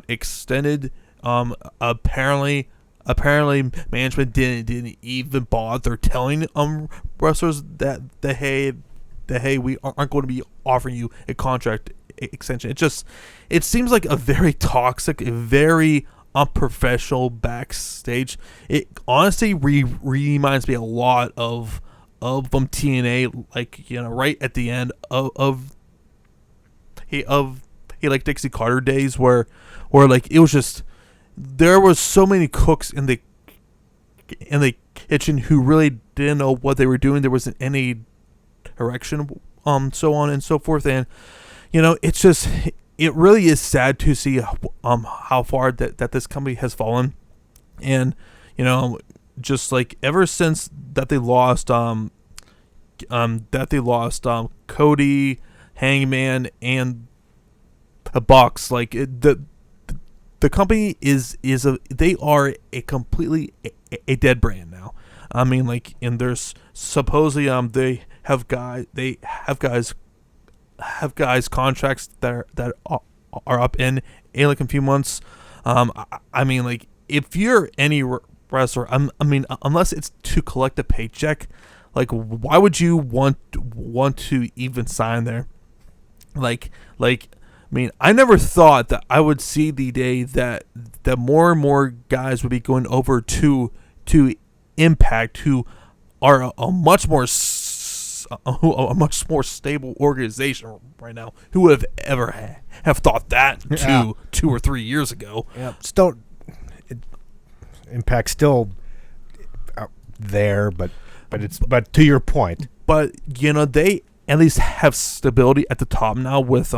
extended, apparently management didn't even bother telling wrestlers that hey, we aren't going to be offering you a contract extension. It seems like a very toxic, a very unprofessional backstage. It honestly reminds me a lot of TNA, like, you know, right at the end of like Dixie Carter days, where like it was just, there was so many cooks in the kitchen who really didn't know what they were doing. There wasn't any direction, so on and so forth. And you know, it's just, it really is sad to see how far that this company has fallen. And you know, just like ever since that they lost Cody, Hangman, and a Bucks, like the company they are a completely a dead brand now. I mean, like, and there's supposedly they have guys contracts that are up in like a few months. I mean, like, if you're any wrestler, I mean, unless it's to collect a paycheck, like, why would you want to even sign there? Like, I mean, I never thought that I would see the day that more and more guys would be going over to Impact, who are a much more stable organization right now. Who would have ever have thought that 2 or 3 years ago? Yeah, Impact's still out there, but to your point. But you know, they at least have stability at the top now with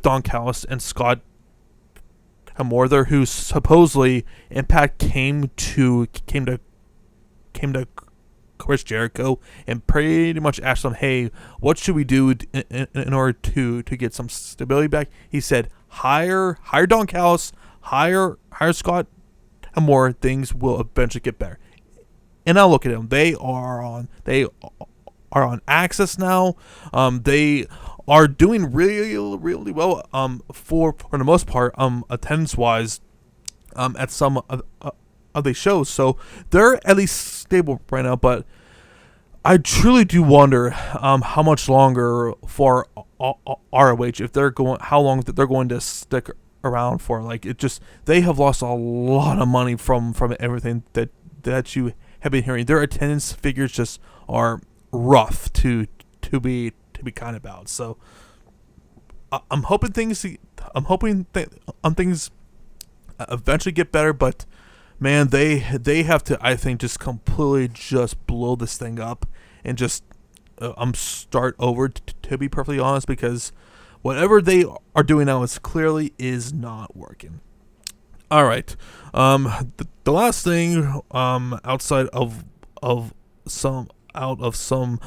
Don Callis and Scott Amor, who supposedly Impact came to Chris Jericho and pretty much asked him, hey, what should we do in order to get some stability back? He said, hire Don Callis, hire Scott Amor, things will eventually get better. And now look at them. They are on Access now. They are doing really well, for the most part, attendance wise, at some of the shows. So they're at least stable right now. But I truly do wonder how much longer for ROH, if they're going, how long that they're going to stick around for. Like, it just, they have lost a lot of money from everything that you have been hearing. Their attendance figures just are rough to be kind about. So I'm hoping things eventually get better, but man, they have to, I think, just completely just blow this thing up and just start over, to be perfectly honest, because whatever they are doing now is not working. All right, the last thing, outside of some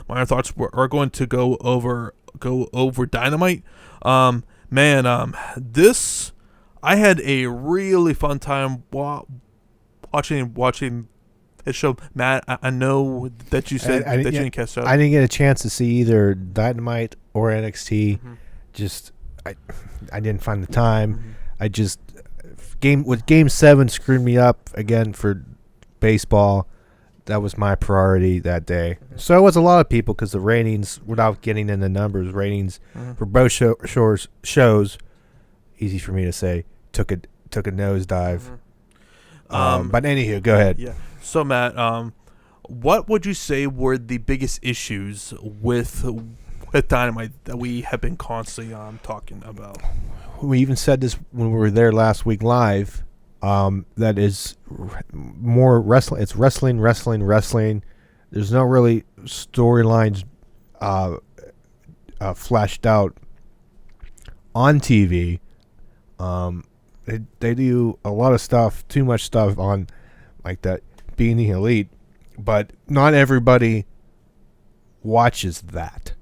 minor thoughts, we're going to go over Dynamite. This, I had a really fun time watching his show, Matt. I know that you said that you didn't catch up. I didn't get a chance to see either Dynamite or NXT. Mm-hmm. Just I didn't find the time. Mm-hmm. I just Game 7 screwed me up again for baseball. That was my priority that day. Mm-hmm. So it was a lot of people because the ratings, without getting into numbers, ratings for both shows, easy for me to say, took a nosedive. Mm-hmm. But anywho, go ahead. Yeah. So Matt, what would you say were the biggest issues with Dynamite that we have been constantly talking about? We even said this when we were there last week live. That is more wrestling. It's wrestling. There's no really storylines fleshed out on TV. They do a lot of stuff, too much stuff on like that Being the Elite, but not everybody watches that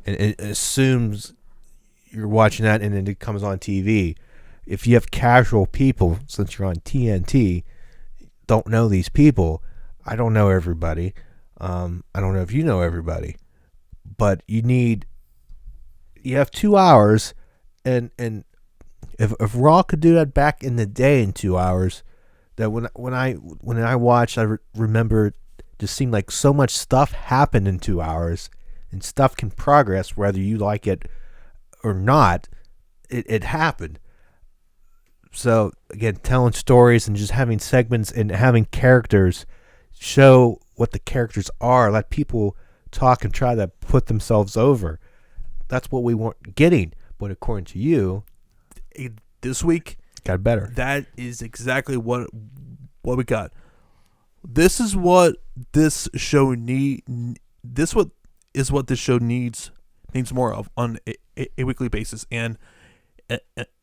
and it assumes you're watching that and then it comes on TV. If you have casual people, since you're on TNT, don't know these people. I don't know everybody. I don't know if you know everybody, but you have 2 hours, and if Raw could do that back in the day in 2 hours, that when I watched, I remember it just seemed like so much stuff happened in 2 hours, and stuff can progress whether you like it or not. It happened. So again, telling stories and just having segments and having characters show what the characters are. Let people talk and try to put themselves over. That's what we weren't getting. But according to you, this week got better. That is exactly what we got. This is what this show needs more of on a weekly basis. And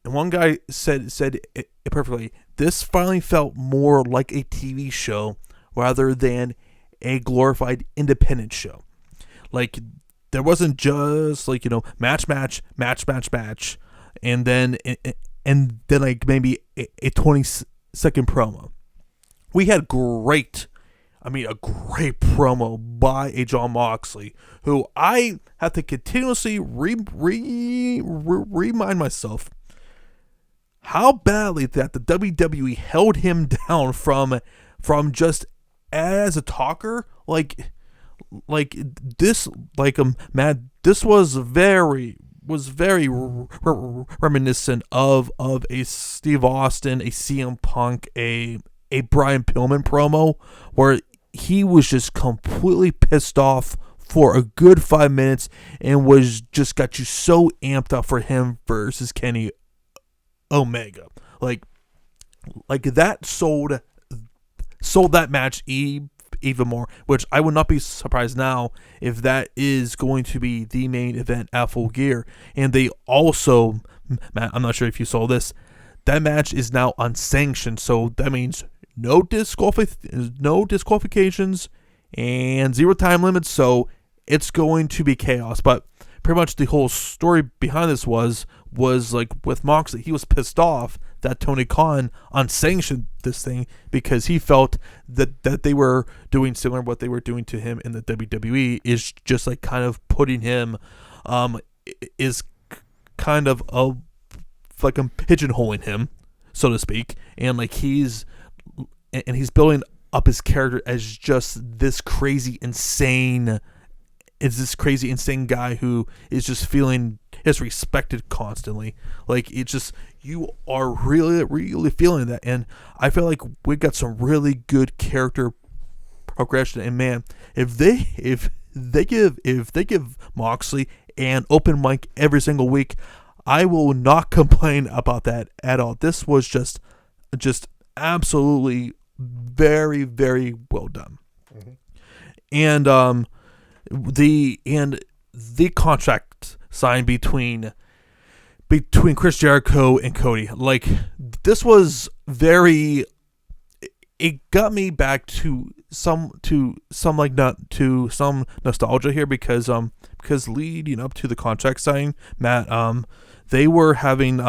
one guy said it perfectly. This finally felt more like a TV show rather than a glorified independent show. Like, there wasn't just like, match, and then like maybe a 20-second promo. We had a great promo by a Jon Moxley, who I have to continuously remind myself how badly that the WWE held him down from just as a talker. Matt, this was very reminiscent of a Steve Austin, a CM Punk, a Brian Pillman promo, where he was just completely pissed off for a good 5 minutes and was just got you so amped up for him versus Kenny Omega. Like that sold that match even more, which I would not be surprised now if that is going to be the main event at Full Gear. And they also, Matt, I'm not sure if you saw this, that match is now unsanctioned, so that means no disqualifications and 0 time limits, so it's going to be chaos. But pretty much the whole story behind this was like with Moxley, he was pissed off that Tony Khan unsanctioned this thing because he felt that they were doing similar to what they were doing to him in the WWE, is just like kind of putting him is kind of like pigeonholing him, so to speak, and like he's building up his character as just this crazy insane guy who is just feeling disrespected constantly. Like, it's just, you are really feeling that, and I feel like we got some really good character progression. And man, if they give Moxley an open mic every single week, I will not complain about that at all. This was just absolutely very, very well done. Mm-hmm. And the contract signed between Chris Jericho and Cody, like, this was very, it got me back to some nostalgia here, because leading up to the contract signing, Matt, they were having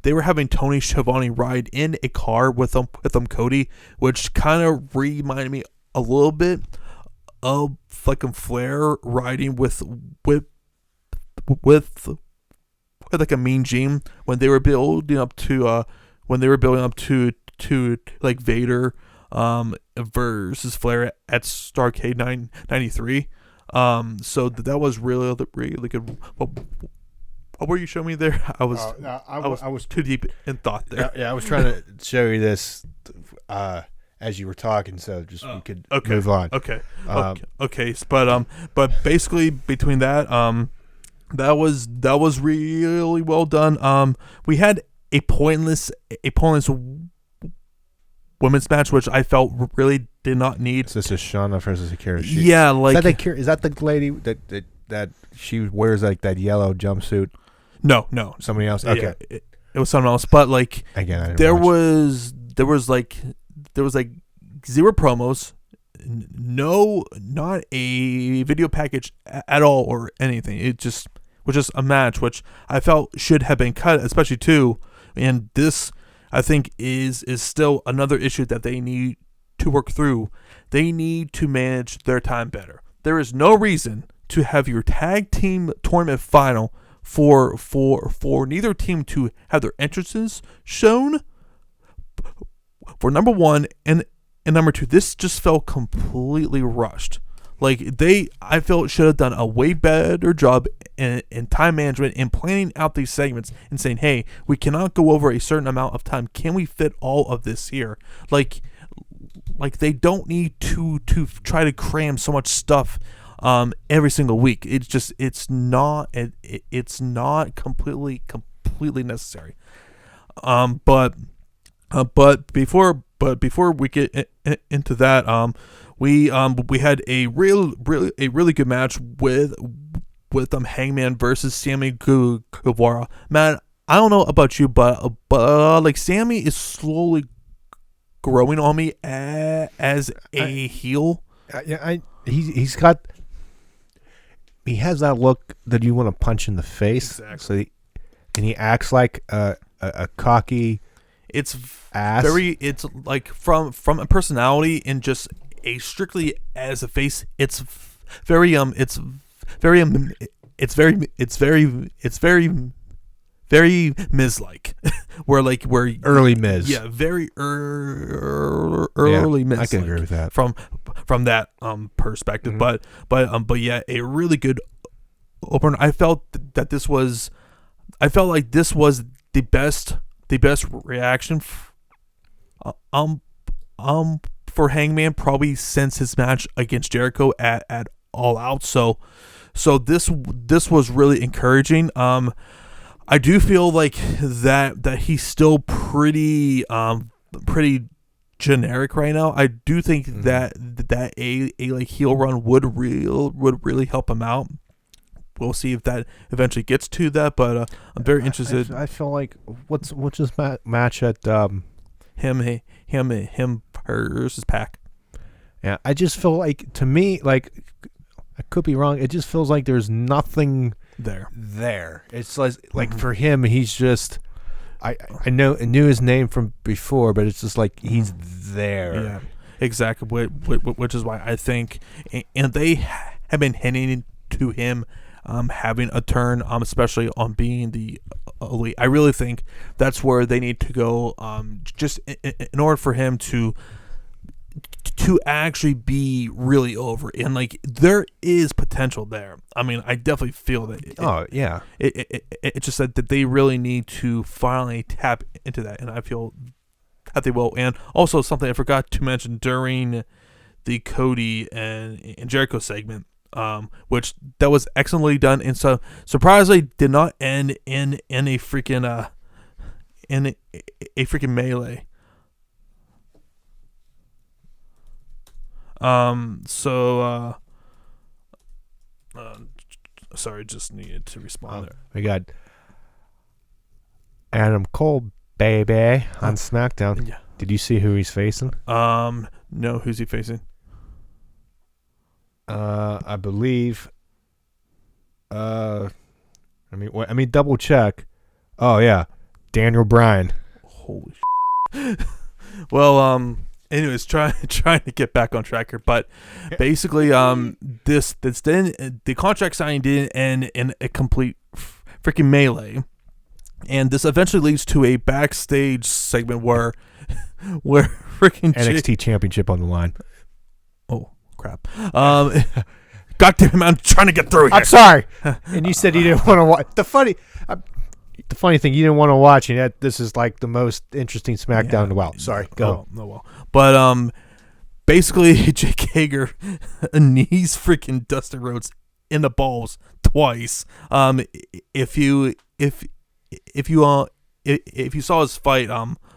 they were having Tony Schiavone ride in a car with them Cody, which kind of reminded me a little bit of fucking Flair riding with like a Mean Gene when they were building up to like Vader versus Flair at Starrcade 93. So that was really good. What were you showing me there? I was too deep in thought there. Yeah, I was trying to show you this as you were talking, so just we could move on. Okay. But basically between that, that was really well done. We had a pointless women's match, which I felt really did not need. So this is Shauna versus Akira Shida. Yeah, like is that the lady that she wears like that yellow jumpsuit? No, somebody else. Okay, yeah, it was someone else. But like again, I didn't there watch. was like zero promos, not a video package at all or anything. It just was just a match, which I felt should have been cut, especially too. And this, I think, is still another issue that they need to work through. They need to manage their time better. There is no reason to have your tag team tournament final for neither team to have their entrances shown. For number one and number two, this just felt completely rushed. Like I felt should have done a way better job in time management and planning out these segments and saying, hey, we cannot go over a certain amount of time. Can we fit all of this here? Like they don't need to try to cram so much stuff every single week. It's not completely necessary. But before we get into that, we had a really good match with Hangman versus Sammy Guevara. Man, I don't know about you, but like Sammy is slowly growing on me as a heel. He has that look that you want to punch in the face. Exactly. And he acts like a cocky. It's ass. It's like from a personality and just a strictly as a face. It's very Miz-like. where early Miz. Yeah, very early Miz. I can agree with that. From that perspective, mm-hmm. but yeah, a really good opener. I felt like this was the best reaction for Hangman probably since his match against Jericho at All Out. So this was really encouraging. I do feel like that he's still pretty generic right now. I do think that a like heel run would really help him out. We'll see if that eventually gets to that, but I'm very interested. I feel like what's this match at him versus Pac. Yeah, I just feel like, to me, like, I could be wrong, it just feels like there's nothing there. It's like mm-hmm. for him, he's just I knew his name from before, but it's just like he's there. Yeah, exactly. Which is why I think, and they have been hinting to him having a turn, especially on being the elite. I really think that's where they need to go, just in order for him to actually be really over. And like, there is potential there. I mean, I definitely feel that. It's just that they really need to finally tap into that, and I feel that they will. And also, something I forgot to mention during the Cody and Jericho segment, which that was excellently done, and so surprisingly did not end in a freaking melee. Sorry, just needed to respond there. We got Adam Cole, baby, on SmackDown. Yeah. Did you see who he's facing? No, who's he facing? I believe. I mean, double check. Oh yeah, Daniel Bryan. Holy well, anyways, trying to get back on track here, but basically, this didn't, the contract signing didn't end in a complete freaking melee, and this eventually leads to a backstage segment where freaking NXT Championship on the line. Oh crap! God damn it, I'm trying to get through here. I'm sorry. And you said you didn't want to watch. The funny thing, you didn't want to watch, and yet this is like the most interesting SmackDown in the world. Sorry, go. But basically, Jake Hager knees freaking Dustin Rhodes in the balls twice. If you saw his fight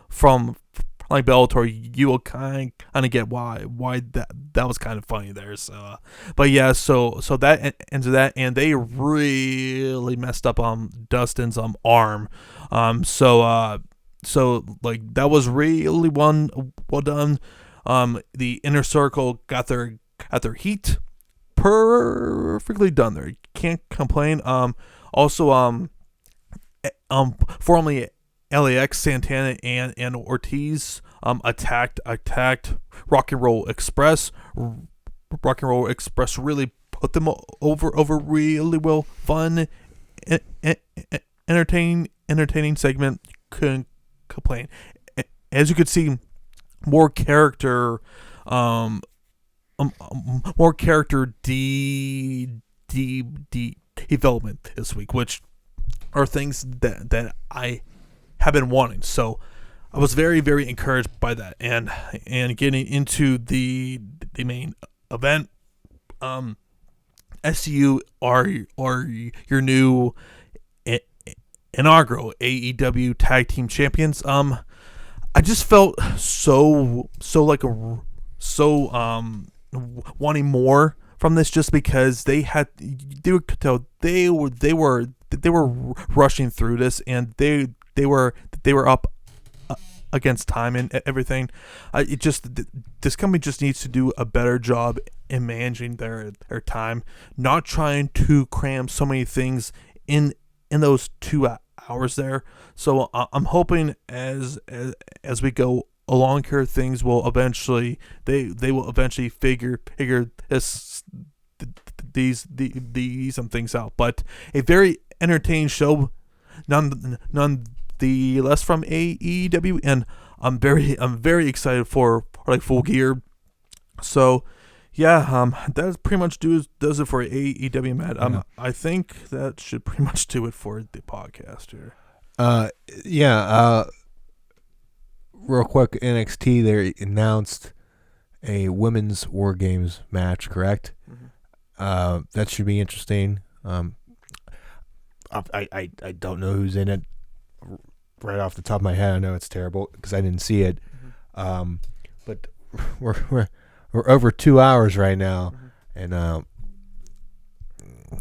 from like Bellator, you will kind of get why that was kind of funny there. So, but yeah, so that ends with that, and they really messed up Dustin's arm. So like that was really well done. The Inner Circle got their heat perfectly done there. Can't complain. Also, formerly LAX, Santana and Ortiz attacked Rock and Roll Express. Rock and Roll Express really put them over really well. Fun, entertaining segment. Couldn't complain. As you could see, more character development this week, which are things that I have been wanting. So I was very, very encouraged by that. And getting into the main event, SCU are your new inaugural AEW Tag Team Champions. I just felt so wanting more from this, just because they were rushing through this, and they were up against time and everything. This company just needs to do a better job in managing their time, not trying to cram so many things in those 2 hours there. So I'm hoping as we go along here, things will eventually they will eventually figure these things out. But a very entertaining show, none the less, from AEW, and I'm very excited for like Full Gear. So yeah, that pretty much does it for AEW, Matt. I think that should pretty much do it for the podcast here. Real quick, NXT, they announced a women's War Games match, correct? Mm-hmm. That should be interesting. I don't know who's in it right off the top of my head. I know it's terrible because I didn't see it. Mm-hmm. But we're over 2 hours right now, mm-hmm. and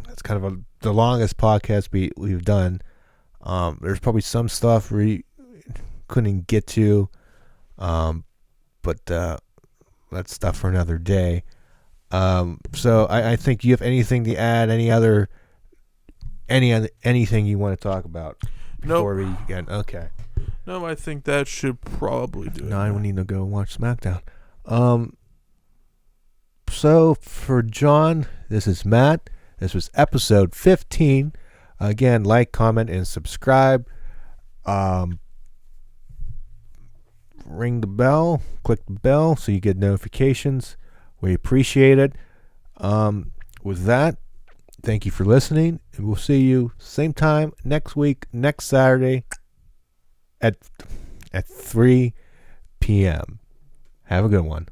it's kind of the longest podcast we've done. There's probably some stuff we couldn't get to, but that's stuff for another day. So I think you have anything to add? Anything you want to talk about before we get? Okay. No, I think that should probably do it. No, I need to go watch SmackDown. So for John, this is Matt. This was episode 15. Again, like, comment, and subscribe. Ring the bell. Click the bell so you get notifications. We appreciate it. With that, thank you for listening, and we'll see you same time next week, next Saturday at 3 p.m. Have a good one.